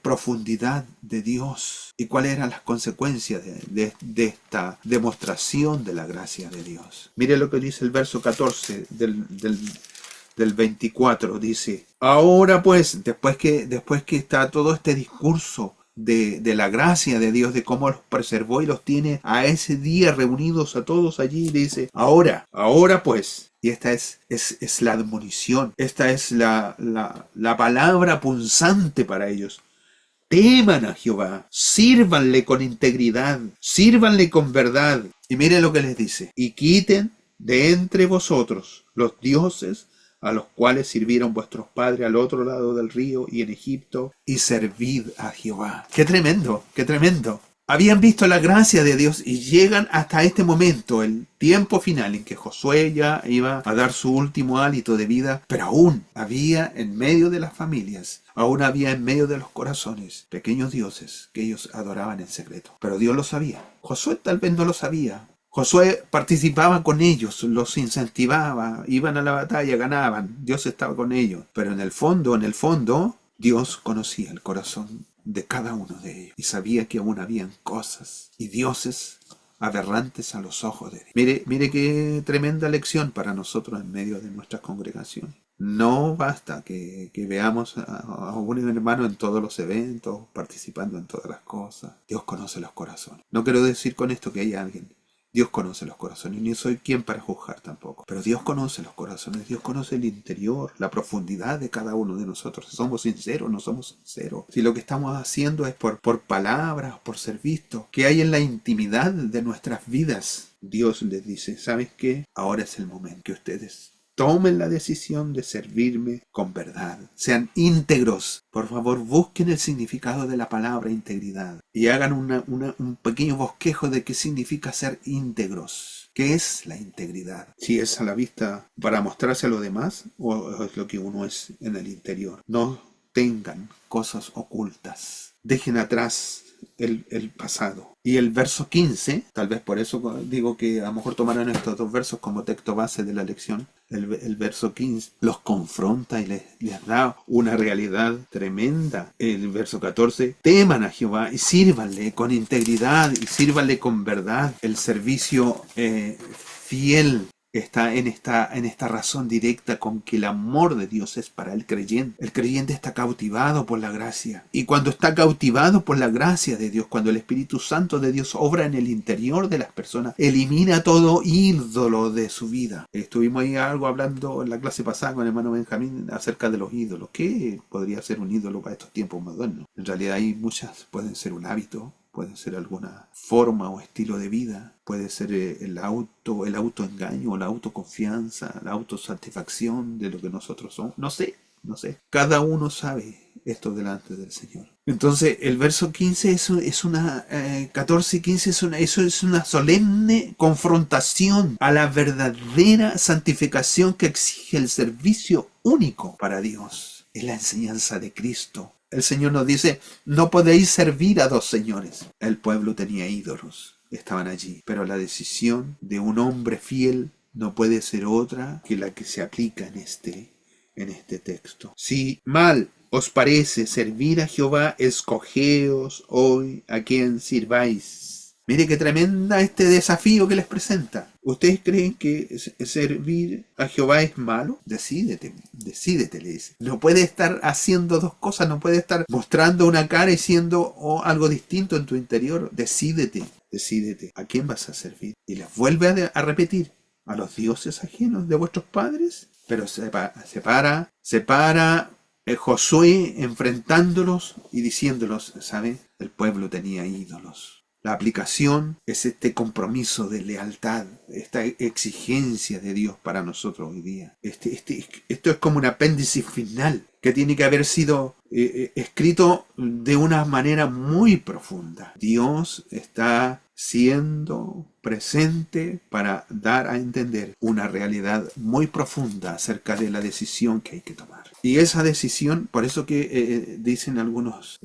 profundidad de Dios y cuáles eran las consecuencias de esta demostración de la gracia de Dios. Mire lo que dice el verso 14 del 24, dice: ahora pues, después que está todo este discurso de la gracia de Dios, de cómo los preservó y los tiene a ese día reunidos a todos allí, dice: ahora pues. Y esta es la admonición, esta es la palabra punzante para ellos. Teman a Jehová, sírvanle con integridad, sírvanle con verdad. Y mire lo que les dice: y quiten de entre vosotros los dioses a los cuales sirvieron vuestros padres al otro lado del río y en Egipto, y servid a Jehová. ¡Qué tremendo! ¡Qué tremendo! Habían visto la gracia de Dios y llegan hasta este momento, el tiempo final en que Josué ya iba a dar su último hálito de vida, pero aún había en medio de las familias, aún había en medio de los corazones pequeños dioses que ellos adoraban en secreto. Pero Dios lo sabía. Josué tal vez no lo sabía. Josué participaba con ellos, los incentivaba, iban a la batalla, ganaban, Dios estaba con ellos. Pero en el fondo, Dios conocía el corazón de cada uno de ellos y sabía que aún habían cosas y dioses aberrantes a los ojos de Dios. Mire qué tremenda lección para nosotros en medio de nuestras congregaciones. No basta que veamos a un hermano en todos los eventos, participando en todas las cosas. Dios conoce los corazones. No quiero decir con esto que haya alguien Dios conoce los corazones, ni soy quien para juzgar tampoco. Pero Dios conoce los corazones, Dios conoce el interior, la profundidad de cada uno de nosotros. Si somos sinceros, no somos sinceros. Si lo que estamos haciendo es por palabras, por ser vistos, que hay en la intimidad de nuestras vidas. Dios les dice, ¿sabes qué? Ahora es el momento que ustedes tomen la decisión de servirme con verdad. Sean íntegros. Por favor, busquen el significado de la palabra integridad y hagan un pequeño bosquejo de qué significa ser íntegros. ¿Qué es la integridad? Si es a la vista para mostrarse a los demás o es lo que uno es en el interior. No tengan cosas ocultas. Dejen atrás el pasado. Y el verso 15, tal vez por eso digo que a lo mejor tomarán estos dos versos como texto base de la lección. El verso 15 los confronta y les da una realidad tremenda. El verso 14, teman a Jehová y sírvanle con integridad y sírvanle con verdad. El servicio fiel está en esta razón directa con que el amor de Dios es para el creyente. El creyente está cautivado por la gracia. Y cuando está cautivado por la gracia de Dios, cuando el Espíritu Santo de Dios obra en el interior de las personas, elimina todo ídolo de su vida. Estuvimos ahí algo hablando en la clase pasada con el hermano Benjamín acerca de los ídolos. ¿Qué podría ser un ídolo para estos tiempos modernos? En realidad hay muchas. Pueden ser un hábito, puede ser alguna forma o estilo de vida, puede ser el autoengaño, la autoconfianza, la autosatisfacción de lo que nosotros somos. No sé. Cada uno sabe esto delante del Señor. Entonces, el verso 15 14 y 15 es una solemne confrontación a la verdadera santificación que exige el servicio único para Dios. Es la enseñanza de Cristo. El Señor nos dice, no podéis servir a dos señores. El pueblo tenía ídolos, estaban allí. Pero la decisión de un hombre fiel no puede ser otra que la que se aplica en este texto. Si mal os parece servir a Jehová, escogeos hoy a quien sirváis. Mire qué tremenda este desafío que les presenta. ¿Ustedes creen que servir a Jehová es malo? Decídete, le dice. No puede estar haciendo dos cosas, no puede estar mostrando una cara y siendo algo distinto en tu interior. Decídete. ¿A quién vas a servir? Y les vuelve a repetir, ¿a los dioses ajenos de vuestros padres? Pero se para Josué enfrentándolos y diciéndolos, ¿saben? El pueblo tenía ídolos. La aplicación es este compromiso de lealtad, esta exigencia de Dios para nosotros hoy día. Esto es como un apéndice final que tiene que haber sido escrito de una manera muy profunda. Dios está siendo presente para dar a entender una realidad muy profunda acerca de la decisión que hay que tomar. Y esa decisión, por eso que dicen algunos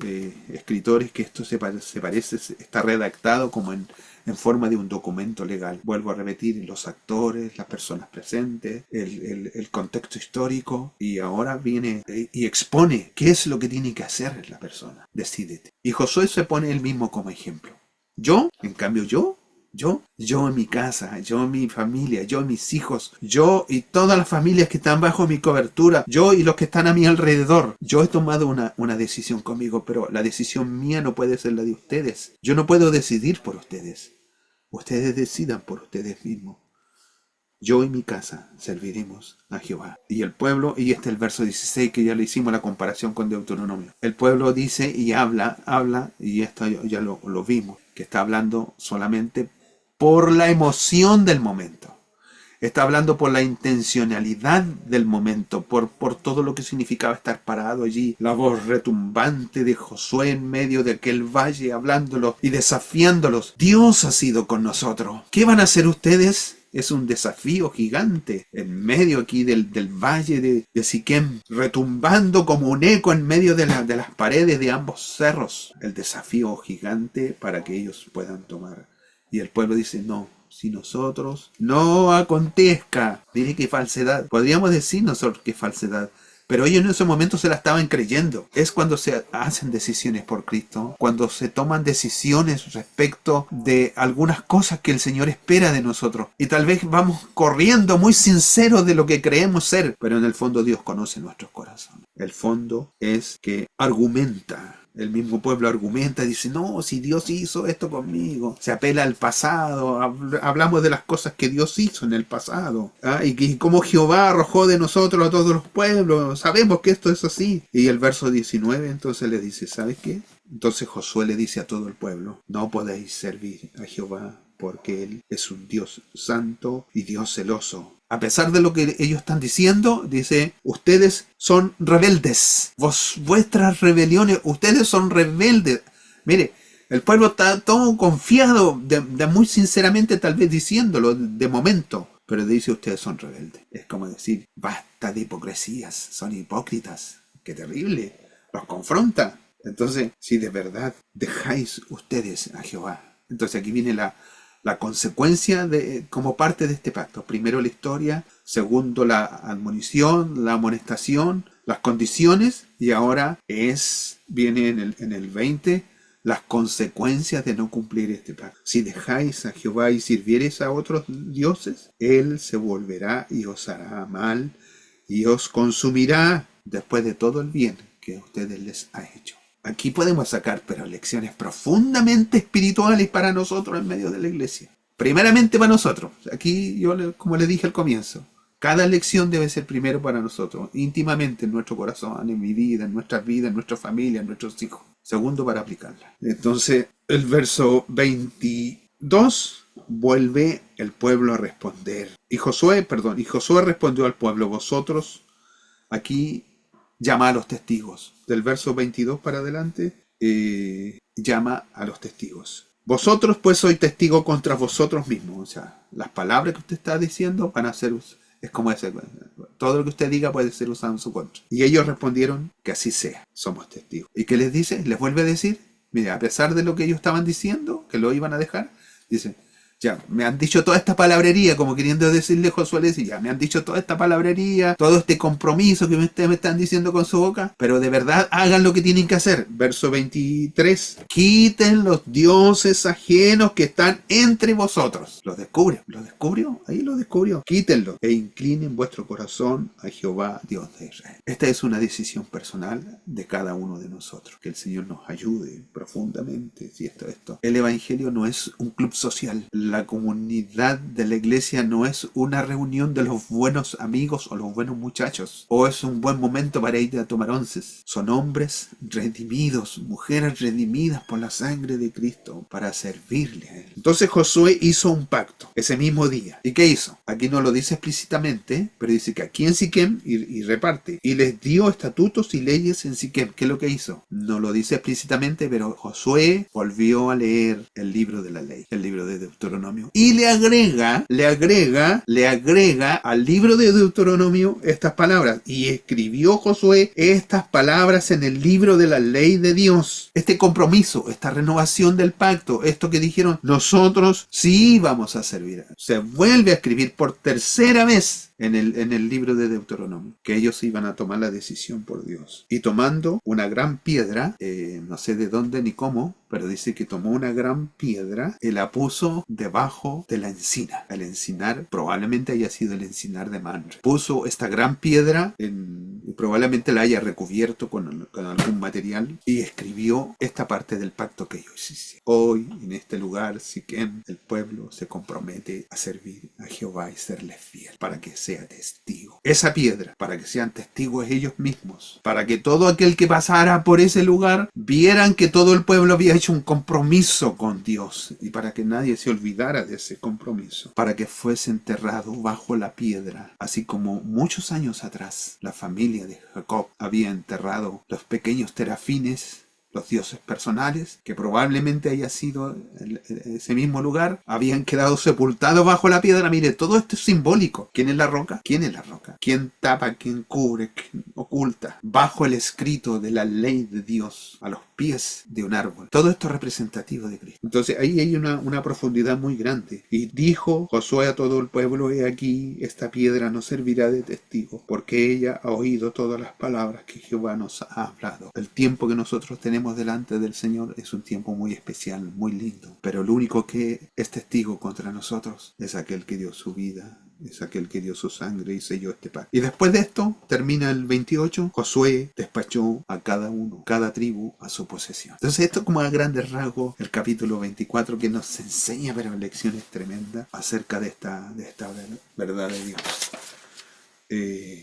escritores que esto se parece, está redactado como en forma de un documento legal. Vuelvo a repetir, los actores, las personas presentes, el contexto histórico, y ahora viene y expone qué es lo que tiene que hacer la persona. Decídete. Y Josué se pone él mismo como ejemplo. Yo en mi casa, yo en mi familia, yo en mis hijos, yo y todas las familias que están bajo mi cobertura, yo y los que están a mi alrededor. Yo he tomado una decisión conmigo, pero la decisión mía no puede ser la de ustedes. Yo no puedo decidir por ustedes. Ustedes decidan por ustedes mismos. Yo y mi casa serviremos a Jehová. Y el pueblo, y este es el verso 16 que ya le hicimos la comparación con Deuteronomio. El pueblo dice y habla, y esto ya lo vimos, que está hablando solamente por la emoción del momento. Está hablando por la intencionalidad del momento, por todo lo que significaba estar parado allí. La voz retumbante de Josué en medio de aquel valle, hablándolos y desafiándolos. Dios ha sido con nosotros. ¿Qué van a hacer ustedes? Es un desafío gigante en medio aquí del valle de Siquem, retumbando como un eco en medio de las paredes de ambos cerros. El desafío gigante para que ellos puedan tomar. Y el pueblo dice, no, si nosotros no acontezca. Mire qué falsedad. Podríamos decir nosotros qué falsedad. Pero ellos en ese momento se la estaban creyendo. Es cuando se hacen decisiones por Cristo, cuando se toman decisiones respecto de algunas cosas que el Señor espera de nosotros. Y tal vez vamos corriendo muy sinceros de lo que creemos ser, pero en el fondo Dios conoce nuestros corazones. El fondo es que argumenta El mismo pueblo argumenta, dice, no, si Dios hizo esto conmigo. Se apela al pasado, hablamos de las cosas que Dios hizo en el pasado. Y cómo Jehová arrojó de nosotros a todos los pueblos. Sabemos que esto es así. Y el verso 19 entonces le dice, ¿sabes qué? Entonces Josué le dice a todo el pueblo, no podéis servir a Jehová porque Él es un Dios santo y Dios celoso. A pesar de lo que ellos están diciendo, dice, ustedes son rebeldes. Vuestras rebeliones, ustedes son rebeldes. Mire, el pueblo está todo confiado, de muy sinceramente tal vez diciéndolo de momento. Pero dice, ustedes son rebeldes. Es como decir, basta de hipocresías, son hipócritas. ¡Qué terrible! Los confronta. Entonces, si de verdad dejáis ustedes a Jehová. Entonces aquí viene la consecuencia como parte de este pacto. Primero la historia, segundo la admonición, la amonestación, las condiciones, y ahora viene en el 20 las consecuencias de no cumplir este pacto. Si dejáis a Jehová y sirviereis a otros dioses, Él se volverá y os hará mal y os consumirá después de todo el bien que a ustedes les ha hecho. Aquí podemos sacar, pero lecciones profundamente espirituales para nosotros en medio de la iglesia. Primeramente para nosotros. Aquí como le dije al comienzo, cada lección debe ser primero para nosotros, íntimamente en nuestro corazón, en mi vida, en nuestras vidas, en nuestra familia, en nuestros hijos. Segundo, para aplicarla. Entonces, el verso 22, vuelve el pueblo a responder. Y Josué respondió al pueblo, vosotros aquí llama a los testigos. Del verso 22 para adelante, llama a los testigos. Vosotros pues sois testigos contra vosotros mismos. O sea, las palabras que usted está diciendo van a ser, es como ese, todo lo que usted diga puede ser usado en su contra. Y ellos respondieron que así sea, somos testigos. ¿Y qué les dice? Les vuelve a decir, mira, a pesar de lo que ellos estaban diciendo, que lo iban a dejar, dice, ya, me han dicho toda esta palabrería, como queriendo decirle Josué, le dice, ya, me han dicho toda esta palabrería, todo este compromiso que ustedes me están diciendo con su boca, pero de verdad hagan lo que tienen que hacer. Verso 23, quiten los dioses ajenos que están entre vosotros. Los descubrió, ahí lo descubrió. Quítenlos e inclinen vuestro corazón a Jehová, Dios de Israel. Esta es una decisión personal de cada uno de nosotros. Que el Señor nos ayude profundamente. Si esto. El Evangelio no es un club social. La comunidad de la iglesia no es una reunión de los buenos amigos o los buenos muchachos, o es un buen momento para ir a tomar onces. Son hombres redimidos, mujeres redimidas por la sangre de Cristo para servirle a Él. Entonces Josué hizo un pacto ese mismo día. ¿Y qué hizo? Aquí no lo dice explícitamente, pero dice que aquí en Siquem y reparte. Y les dio estatutos y leyes en Siquem. ¿Qué es lo que hizo? No lo dice explícitamente, pero Josué volvió a leer el libro de la ley, el libro de Deuteronomio. Y le agrega al libro de Deuteronomio estas palabras. Y escribió Josué estas palabras en el libro de la ley de Dios. Este compromiso, esta renovación del pacto, esto que dijeron, nosotros sí vamos a servir. Se vuelve a escribir por tercera vez en el libro de Deuteronomio, que ellos iban a tomar la decisión por Dios. Y tomando una gran piedra, no sé de dónde ni cómo, pero dice que tomó una gran piedra y la puso debajo de la encina. El encinar probablemente haya sido el encinar de Mamre. Puso esta gran piedra y probablemente la haya recubierto con algún material y escribió esta parte del pacto que ellos hicieron. Hoy, en este lugar, Siquem, el pueblo se compromete a servir a Jehová y serle fiel para que sea testigo. Esa piedra, para que sean testigos ellos mismos, para que todo aquel que pasara por ese lugar vieran que todo el pueblo había hecho un compromiso con Dios y para que nadie se olvidara de ese compromiso, para que fuese enterrado bajo la piedra, así como muchos años atrás la familia de Jacob había enterrado los pequeños terafines, los dioses personales, que probablemente haya sido ese mismo lugar, habían quedado sepultados bajo la piedra. Mire, todo esto es simbólico. ¿Quién es la roca? ¿Quién es la roca? ¿Quién tapa? ¿Quién cubre? ¿Quién oculta? Bajo el escrito de la ley de Dios, a los pies de un árbol. Todo esto es representativo de Cristo. Entonces ahí hay una profundidad muy grande. Y dijo Josué a todo el pueblo, he aquí, esta piedra nos servirá de testigo, porque ella ha oído todas las palabras que Jehová nos ha hablado. El tiempo que nosotros tenemos delante del Señor es un tiempo muy especial, muy lindo, pero el único que es testigo contra nosotros es aquel que dio su vida es aquel que dio su sangre y selló este pacto. Y después de esto, termina el 28, Josué despachó a cada uno, cada tribu, a su posesión. Entonces esto como a grandes rasgos, el capítulo 24 que nos enseña pero lecciones tremendas acerca de esta verdad de Dios.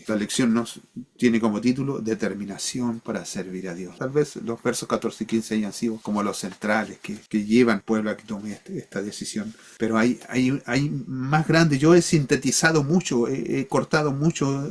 La lección nos tiene como título Determinación para servir a Dios. Tal vez los versos 14 y 15 hayan sido como los centrales que llevan al pueblo a que tome esta decisión, pero hay más grande. Yo he sintetizado mucho, he cortado mucho,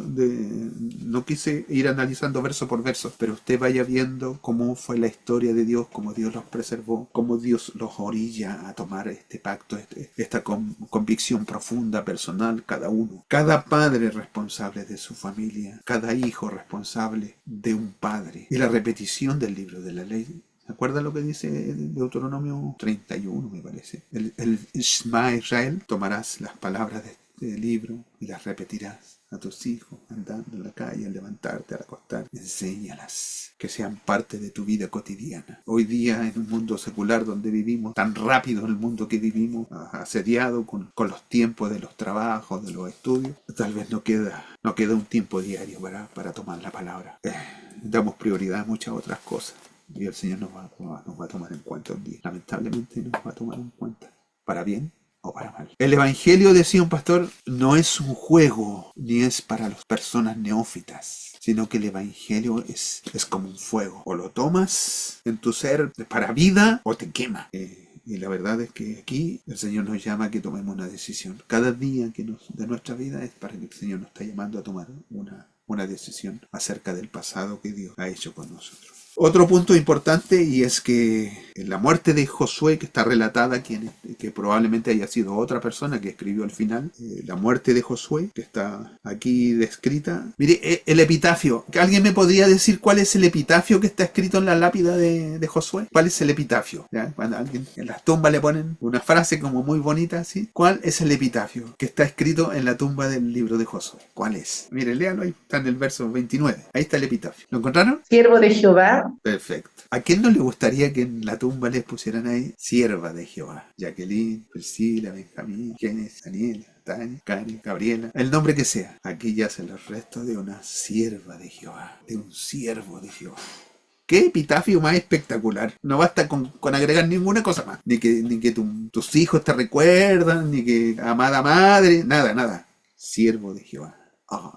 no quise ir analizando verso por verso, pero usted vaya viendo cómo fue la historia de Dios, cómo Dios los preservó, cómo Dios los orilla a tomar este pacto, esta convicción profunda, personal, cada uno, cada padre responsable de su familia, cada hijo responsable de un padre. Y la repetición del libro de la ley. ¿Se acuerdan lo que dice Deuteronomio 31, me parece? El Shema Israel, tomarás las palabras de este libro y las repetirás a tus hijos, andando en la calle, al levantarte, al acostar. Enséñalas, que sean parte de tu vida cotidiana. Hoy día, en un mundo secular donde vivimos, tan rápido el mundo que vivimos, asediado con los tiempos de los trabajos, de los estudios, tal vez no queda un tiempo diario para tomar la palabra. Damos prioridad a muchas otras cosas. Y el Señor nos va a tomar en cuenta un día. Lamentablemente nos va a tomar en cuenta. Para bien o para mal. El Evangelio, decía un pastor, no es un juego, ni es para las personas neófitas, sino que el Evangelio es como un fuego. O lo tomas en tu ser para vida o te quema. Y la verdad es que aquí el Señor nos llama a que tomemos una decisión. Cada día de nuestra vida es para que el Señor nos está llamando a tomar una decisión acerca del pasado que Dios ha hecho con nosotros. Otro punto importante, y es que la muerte de Josué, que está relatada, que probablemente haya sido otra persona que escribió al final, la muerte de Josué, que está aquí descrita. Mire, el epitafio. ¿Alguien me podría decir cuál es el epitafio que está escrito en la lápida de Josué? ¿Cuál es el epitafio? ¿Ya? Cuando alguien en las tumbas le ponen una frase como muy bonita, ¿sí? ¿Cuál es el epitafio que está escrito en la tumba del libro de Josué? ¿Cuál es? Mire, léalo ahí, está en el verso 29. Ahí está el epitafio. ¿Lo encontraron? Siervo de Jehová. Perfecto. ¿A quién no le gustaría que en la tumba les pusieran ahí sierva de Jehová? Jacqueline, Priscila, Benjamín, Kenneth, Daniela, Tania, Karen, Gabriela, el nombre que sea. Aquí yacen los restos de una sierva de Jehová, de un siervo de Jehová. ¡Qué epitafio más espectacular! No basta con agregar ninguna cosa más. Ni que tus hijos te recuerdan, ni que amada madre, nada. Siervo de Jehová.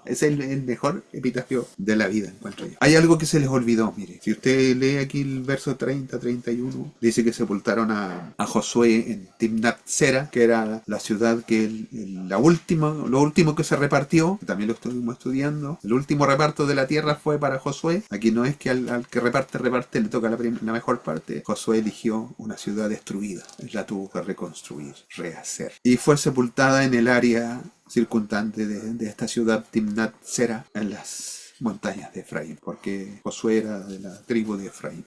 Es el mejor epitafio de la vida, encuentro yo. Hay algo que se les olvidó, mire. Si usted lee aquí el verso 30-31, dice que sepultaron a Josué en Timnat Sera, que era la ciudad que lo último que se repartió, que también lo estuvimos estudiando. El último reparto de la tierra fue para Josué. Aquí no es que al que reparte, le toca la mejor parte. Josué eligió una ciudad destruida. Él la tuvo que reconstruir, rehacer. Y fue sepultada en el área circundante de esta ciudad Timnat Sera, en las montañas de Efraín, porque Josué era de la tribu de Efraín.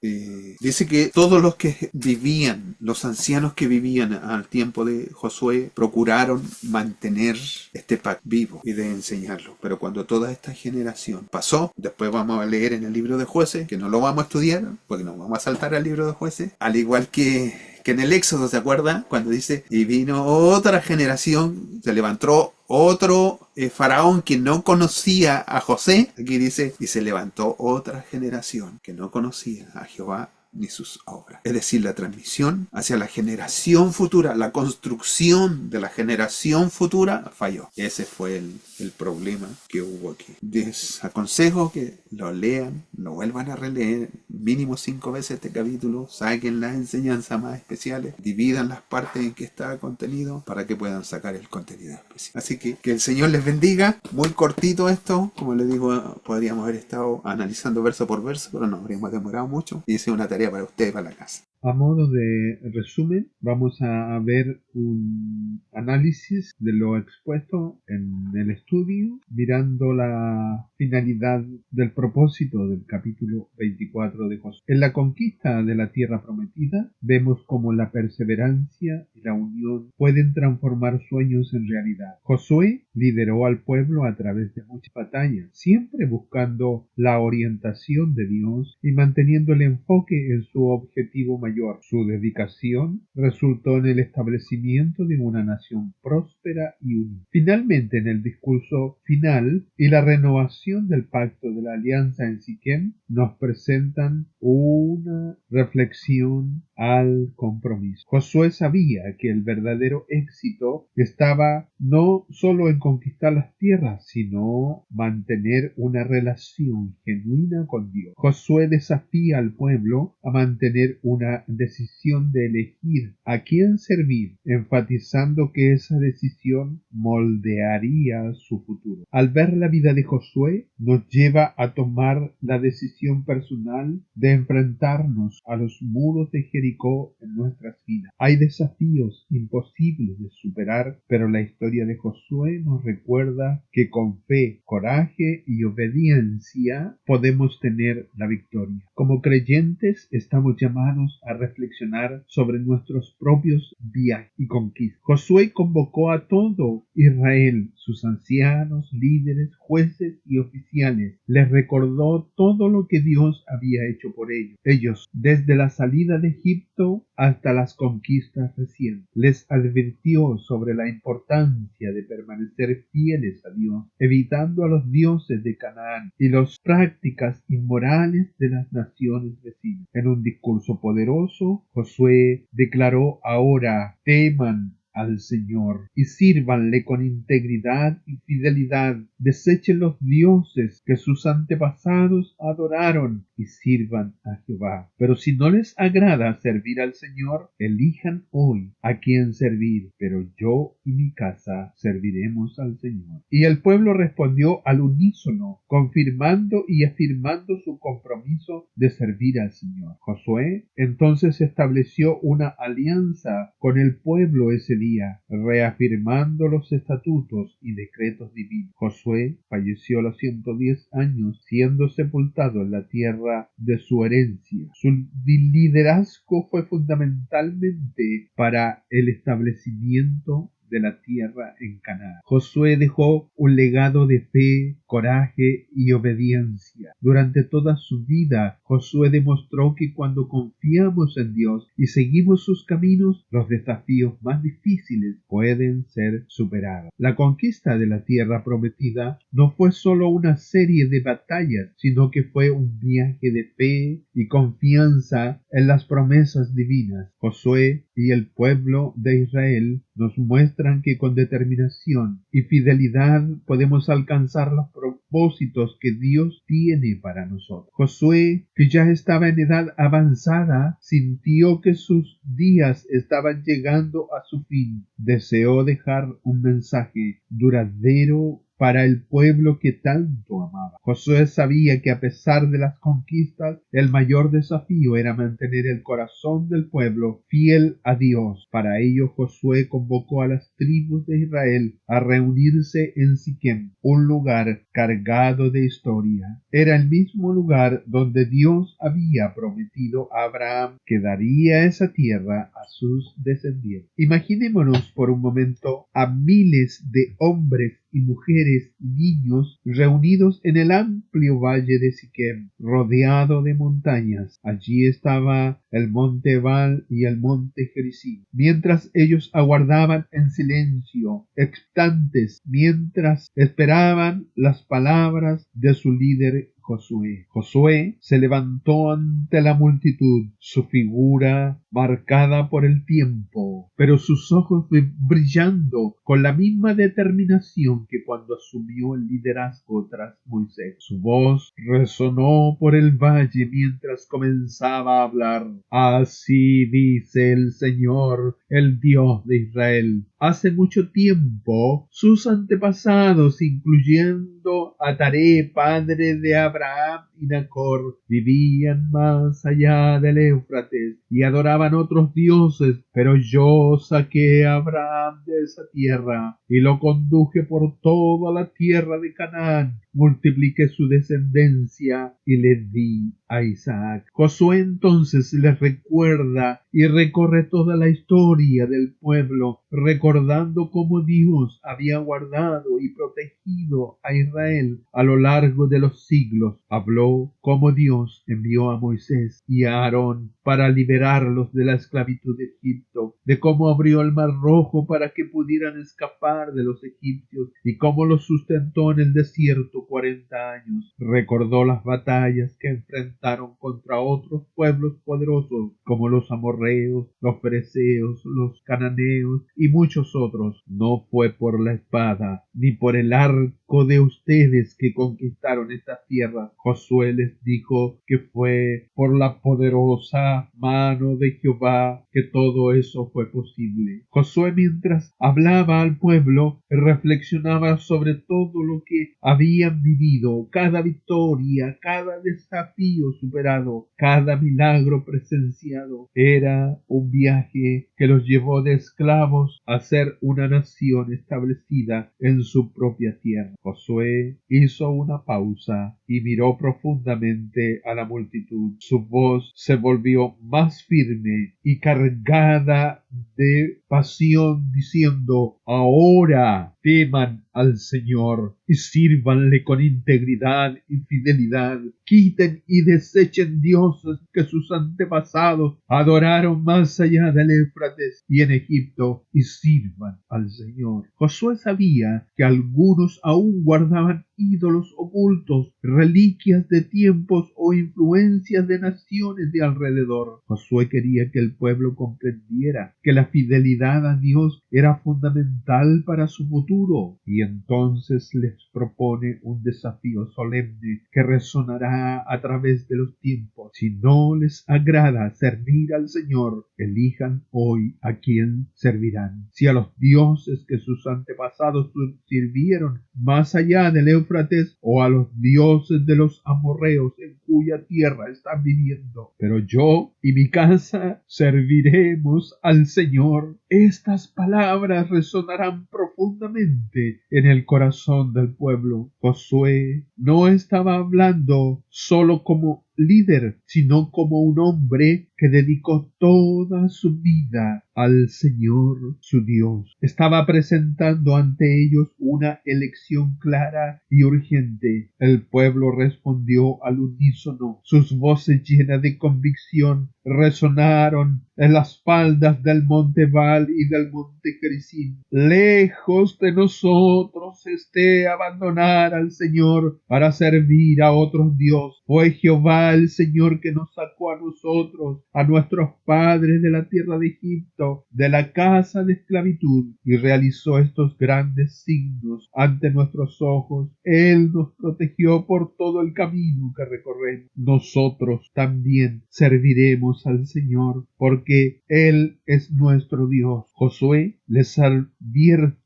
Dice que todos los que vivían, los ancianos que vivían al tiempo de Josué, procuraron mantener este pacto vivo y de enseñarlo. Pero cuando toda esta generación pasó, después vamos a leer en el libro de Jueces, que no lo vamos a estudiar, porque nos vamos a saltar al libro de Jueces, al igual que en el Éxodo, ¿se acuerda? Cuando dice, y vino otra generación, se levantó otro faraón que no conocía a José, aquí dice, y se levantó otra generación que no conocía a Jehová ni sus obras. Es decir, la transmisión hacia la generación futura, la construcción de la generación futura falló. Ese fue el problema que hubo aquí. Les aconsejo que lo lean, lo vuelvan a releer mínimo 5 veces este capítulo, saquen las enseñanzas más especiales, dividan las partes en que está contenido para que puedan sacar el contenido especial. Así que el Señor les bendiga. Muy cortito esto, como les digo, podríamos haber estado analizando verso por verso, pero no habríamos demorado mucho y hice una tarea para ustedes, para la casa. A modo de resumen, vamos a ver un análisis de lo expuesto en el estudio, mirando la finalidad del propósito del capítulo 24 de Josué. En la conquista de la tierra prometida, vemos cómo la perseverancia y la unión pueden transformar sueños en realidad. Josué lideró al pueblo a través de muchas batallas, siempre buscando la orientación de Dios y manteniendo el enfoque en su objetivo mayor mayor. Su dedicación resultó en el establecimiento de una nación próspera y unida. Finalmente, en el discurso final y la renovación del pacto de la alianza en Siquem, nos presentan una reflexión al compromiso. Josué sabía que el verdadero éxito estaba no solo en conquistar las tierras, sino mantener una relación genuina con Dios. Josué desafía al pueblo a mantener una decisión de elegir a quién servir, enfatizando que esa decisión moldearía su futuro. Al ver la vida de Josué, nos lleva a tomar la decisión personal de enfrentarnos a los muros de Jericó en nuestras vidas. Hay desafíos imposibles de superar, pero la historia de Josué nos recuerda que con fe, coraje y obediencia podemos tener la victoria. Como creyentes estamos llamados a reflexionar sobre nuestros propios viajes y conquistas. Josué convocó a todo Israel, sus ancianos, líderes, jueces y oficiales. Les recordó todo lo que Dios había hecho por ellos, desde la salida de Egipto hasta las conquistas recientes. Les advirtió sobre la importancia de permanecer fieles a Dios, evitando a los dioses de Canaán y las prácticas inmorales de las naciones vecinas. En un discurso poderoso, Josué declaró: ahora teman al Señor y sírvanle con integridad y fidelidad. Desechen los dioses que sus antepasados adoraron y sirvan a Jehová. Pero si no les agrada servir al Señor, elijan hoy a quién servir. Pero yo y mi casa serviremos al Señor. Y el pueblo respondió al unísono, confirmando y afirmando su compromiso de servir al Señor. Josué entonces estableció una alianza con el pueblo ese día, reafirmando los estatutos y decretos divinos. Josué falleció a los 110 años, siendo sepultado en la tierra de su herencia. Su liderazgo fue fundamentalmente para el establecimiento de la tierra en Canaán. Josué dejó un legado de fe, coraje y obediencia. Durante toda su vida, Josué demostró que cuando confiamos en Dios y seguimos sus caminos, los desafíos más difíciles pueden ser superados. La conquista de la tierra prometida no fue solo una serie de batallas, sino que fue un viaje de fe y confianza en las promesas divinas. Josué y el pueblo de Israel nos muestran que con determinación y fidelidad podemos alcanzar los propósitos que Dios tiene para nosotros. Josué, que ya estaba en edad avanzada, sintió que sus días estaban llegando a su fin. Deseó dejar un mensaje duradero para el pueblo que tanto amaba. Josué sabía que a pesar de las conquistas, el mayor desafío era mantener el corazón del pueblo fiel a Dios. Para ello, Josué convocó a las tribus de Israel a reunirse en Siquem, un lugar cargado de historia. Era el mismo lugar donde Dios había prometido a Abraham que daría esa tierra a sus descendientes. Imaginémonos por un momento a miles de hombres y mujeres y niños reunidos en el amplio valle de Siquem, rodeado de montañas. Allí estaba el monte Ebal y el monte Gerizim. Mientras ellos aguardaban en silencio, expectantes, mientras esperaban las palabras de su líder Josué. Josué se levantó ante la multitud, su figura marcada por el tiempo, pero sus ojos brillando con la misma determinación que cuando asumió el liderazgo tras Moisés. Su voz resonó por el valle mientras comenzaba a hablar. Así dice el Señor, el Dios de Israel. Hace mucho tiempo, sus antepasados, incluyendo a Taré, padre de Abraham y Nacor, vivían más allá del Éufrates y adoraban otros dioses, pero yo saqué a Abraham de esa tierra y lo conduje por toda la tierra de Canaán multipliqué su descendencia y le di a Isaac. Josué entonces les recuerda y recorre toda la historia del pueblo, recordando cómo Dios había guardado y protegido a Israel a lo largo de los siglos. Habló cómo Dios envió a Moisés y a Aarón para liberarlos de la esclavitud de Egipto, de cómo abrió el mar Rojo para que pudieran escapar de los egipcios y cómo los sustentó en el desierto 40 años. Recordó las batallas que enfrentaron contra otros pueblos poderosos como los amorreos, los fereceos, los cananeos y muchos otros. No fue por la espada ni por el arco de ustedes que conquistaron esta tierra. Josué les dijo que fue por la poderosa mano de Jehová que todo eso fue posible. Josué, mientras hablaba al pueblo, reflexionaba sobre todo lo que habían vivido, cada victoria, cada desafío superado, cada milagro presenciado. Era un viaje que los llevó de esclavos a ser una nación establecida en su propia tierra. Josué hizo una pausa y miró profundamente a la multitud. Su voz se volvió más firme y cargada de pasión, diciendo: ahora teman al Señor y sírvanle con integridad y fidelidad. Quiten y desechen dioses que sus antepasados adoraron más allá del Éufrates y en Egipto, y sirvan al Señor. Josué sabía que algunos aún guardaban ídolos ocultos, reliquias de tiempos o influencias de naciones de alrededor. Josué quería que el pueblo comprendiera que la fidelidad a Dios era fundamental para su futuro, y entonces les propone un desafío solemne que resonará a través de los tiempos. Si no les agrada servir al Señor, elijan hoy a quién servirán. Si a los dioses que sus antepasados sirvieron más allá del Éufrates, o a los dioses de los amorreos en cuya tierra están viviendo. Pero yo y mi casa serviremos al Señor. Estas palabras resonarán profundamente en el corazón del pueblo. Josué no estaba hablando solo como líder, sino como un hombre que dedicó toda su vida al Señor su Dios. Estaba presentando ante ellos una elección clara y urgente. El pueblo respondió al unísono. Sus voces llenas de convicción resonaron en las faldas del monte Ebal y del monte Gerizim. Lejos de nosotros esté abandonar al Señor para servir a otros dioses. Fue Jehová el Señor que nos sacó a nosotros, a nuestros padres de la tierra de Egipto, de la casa de esclavitud, y realizó estos grandes signos ante nuestros ojos. Él nos protegió por todo el camino que recorremos. Nosotros también serviremos al Señor, porque Él es nuestro Dios. Josué les advierte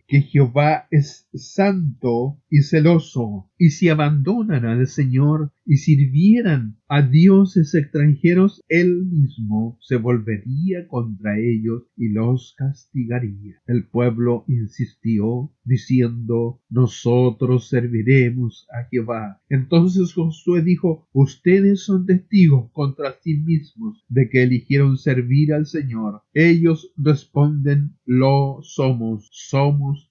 que Jehová es santo y celoso, y si abandonan al Señor y sirvieran a dioses extranjeros, Él mismo se volvería contra ellos y los castigaría. El pueblo insistió, diciendo: nosotros serviremos a Jehová. Entonces Josué dijo: ustedes son testigos contra sí mismos de que eligieron servir al Señor. Ellos responden: lo somos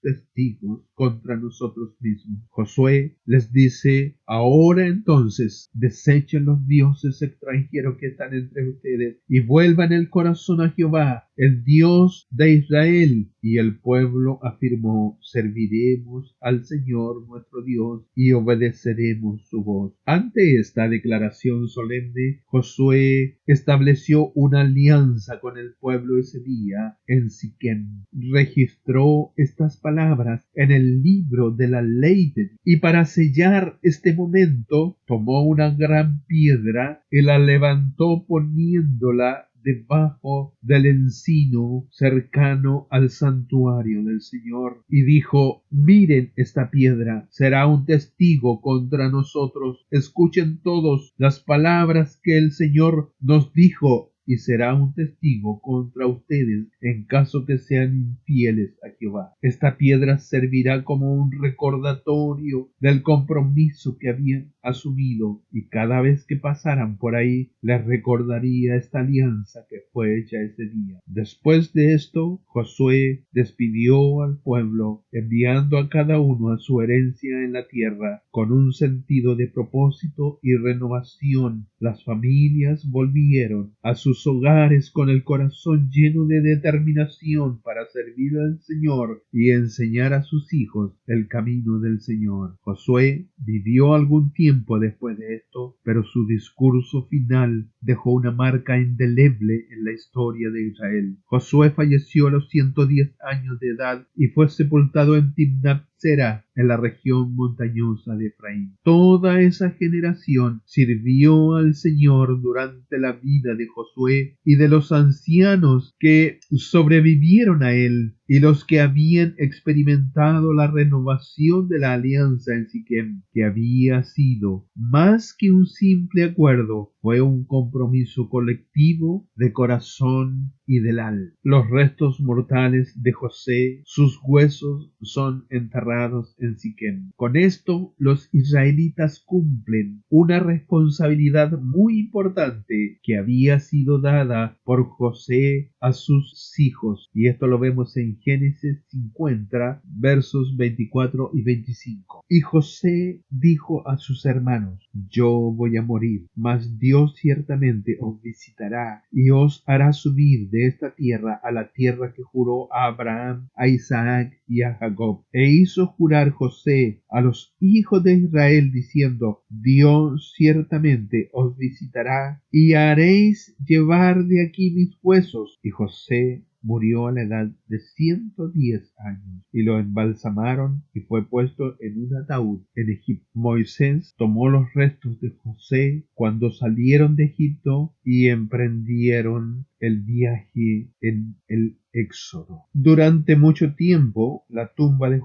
testigos contra nosotros mismos. Josué les dice: ahora entonces desechen los dioses extranjeros que están entre ustedes y vuelvan el corazón a Jehová, el Dios de Israel. Y el pueblo afirmó: serviremos al Señor nuestro Dios y obedeceremos su voz. Ante esta declaración solemne, Josué estableció una alianza con el pueblo ese día en Siquem. Registró estas palabras en el libro de la ley y para sellar este momento tomó una gran piedra y la levantó poniéndola debajo del encino cercano al santuario del Señor, y dijo: miren esta piedra, será un testigo contra nosotros. Escuchen todos las palabras que el Señor nos dijo: y será un testigo contra ustedes en caso que sean infieles a Jehová. Esta piedra servirá como un recordatorio del compromiso que habían asumido, y cada vez que pasaran por ahí les recordaría esta alianza que fue hecha ese día. Después de esto, Josué despidió al pueblo, enviando a cada uno a su herencia en la tierra, con un sentido de propósito y renovación. Las familias volvieron a sus hogares con el corazón lleno de determinación para servir al Señor y enseñar a sus hijos el camino del Señor. Josué vivió algún tiempo después de esto, pero su discurso final dejó una marca indeleble en la historia de Israel. Josué falleció a los 110 años de edad y fue sepultado en Timnat-Serah, en la región montañosa de Efraín. Toda esa generación sirvió al Señor durante la vida de Josué y de los ancianos que sobrevivieron a él y los que habían experimentado la renovación de la alianza en Siquem, que había sido más que un simple acuerdo, fue un compromiso colectivo de corazón y del alma. Los restos mortales de José, sus huesos son enterrados en Siquem. Con esto, los israelitas cumplen una responsabilidad muy importante que había sido dada por José a sus hijos, y esto lo vemos en Génesis 50, versos 24 y 25. Y José dijo a sus hermanos: yo voy a morir, mas Dios ciertamente os visitará y os hará subir de esta tierra a la tierra que juró a Abraham, a Isaac y a Jacob. E hizo jurar José a los hijos de Israel diciendo: Dios ciertamente os visitará y haréis llevar de aquí mis huesos. Y José murió a la edad de 110 años y lo embalsamaron y fue puesto en un ataúd en Egipto. Moisés tomó los restos de José cuando salieron de Egipto y emprendieron el viaje en el Éxodo. Durante mucho tiempo, la tumba de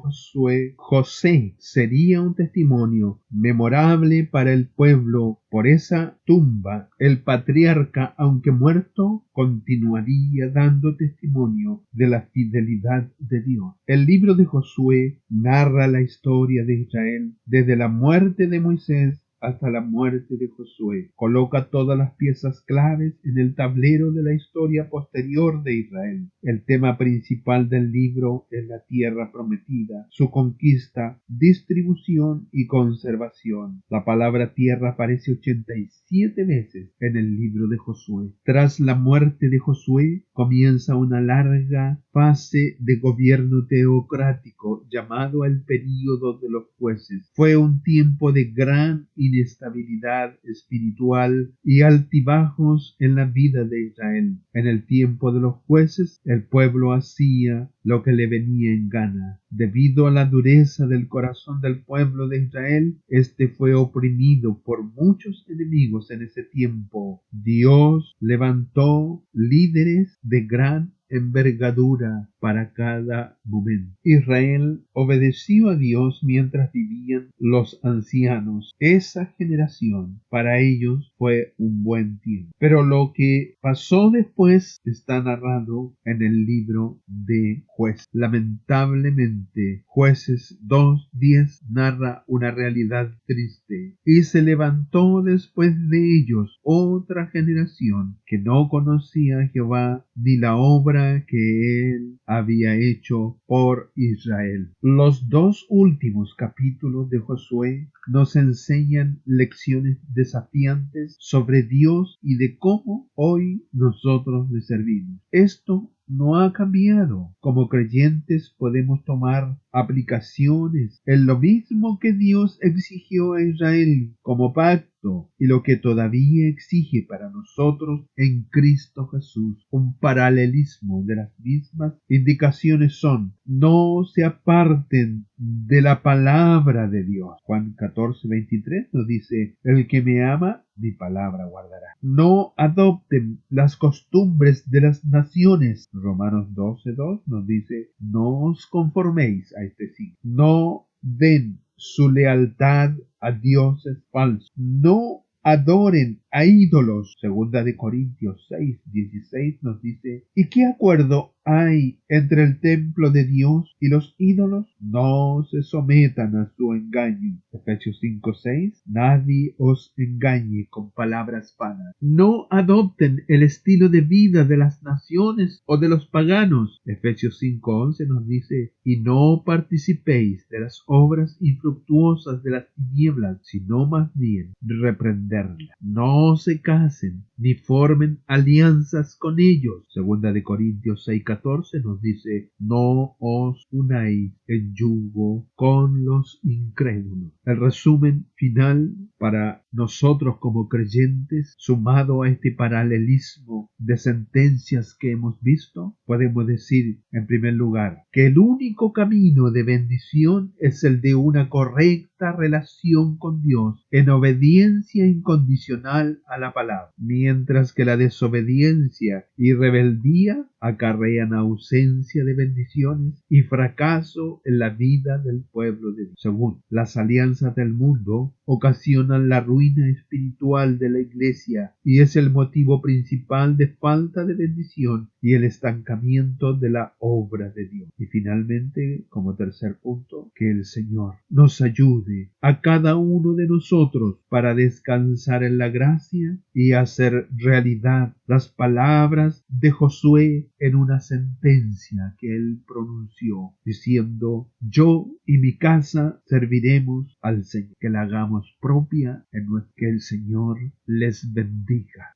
José sería un testimonio memorable para el pueblo. Por esa tumba, el patriarca, aunque muerto, continuaría dando testimonio de la fidelidad de Dios. El libro de Josué narra la historia de Israel desde la muerte de Moisés hasta la muerte de Josué. Coloca todas las piezas claves en el tablero de la historia posterior de Israel. El tema principal del libro es la tierra prometida, su conquista, distribución y conservación. La palabra tierra aparece 87 veces en el libro de Josué. Tras la muerte de Josué comienza una larga fase de gobierno teocrático llamado el período de los jueces. Fue un tiempo de gran inestabilidad espiritual y altibajos en la vida de Israel. En el tiempo de los jueces, el pueblo hacía lo que le venía en gana. Debido a la dureza del corazón del pueblo de Israel, este fue oprimido por muchos enemigos en ese tiempo. Dios levantó líderes de gran envergadura para cada momento. Israel obedeció a Dios mientras vivían los ancianos. Esa generación para ellos fue un buen tiempo. Pero lo que pasó después está narrado en el libro de Jueces. Lamentablemente, Jueces 2:10 narra una realidad triste. Y se levantó después de ellos otra generación que no conocía a Jehová ni la obra que él había hecho por Israel. Los dos últimos capítulos de Josué nos enseñan lecciones desafiantes sobre Dios y de cómo hoy nosotros le servimos. Esto no ha cambiado. Como creyentes podemos tomar aplicaciones en lo mismo que Dios exigió a Israel como pacto y lo que todavía exige para nosotros en Cristo Jesús. Un paralelismo de las mismas indicaciones son: no se aparten de la palabra de Dios. Juan 14:23 nos dice: el que me ama, mi palabra guardará. No adopten las costumbres de las naciones. Romanos 12:2 nos dice: no os conforméis a este siglo. No den su lealtad a dioses falsos. No adoren a ídolos. Segunda de Corintios 6:16 nos dice, ¿y qué acuerdo hay entre el templo de Dios y los ídolos? No se sometan a su engaño. Efesios 5:6, nadie os engañe con palabras vanas. No adopten el estilo de vida de las naciones o de los paganos. Efesios 5:11 nos dice, y no participéis de las obras infructuosas de las tinieblas, sino más bien reprenderlas. No se casen ni formen alianzas con ellos. Segunda de Corintios 6:14 nos dice, no os unáis en yugo con los incrédulos. El resumen final para nosotros como creyentes, sumado a este paralelismo de sentencias que hemos visto, podemos decir, en primer lugar, que el único camino de bendición es el de una correcta relación con Dios en obediencia incondicional a la palabra, mientras que la desobediencia y rebeldía acarrean ausencia de bendiciones y fracaso en la vida del pueblo de Dios. Segundo, las alianzas del mundo ocasionan la ruina espiritual de la iglesia y es el motivo principal de falta de bendición y el estancamiento de la obra de Dios. Y finalmente, como tercer punto, que el Señor nos ayude a cada uno de nosotros para descansar en la gracia y hacer realidad las palabras de Josué en una sentencia que él pronunció, diciendo, yo y mi casa serviremos al Señor. Que la hagamos propia en nuestro, que el Señor les bendiga.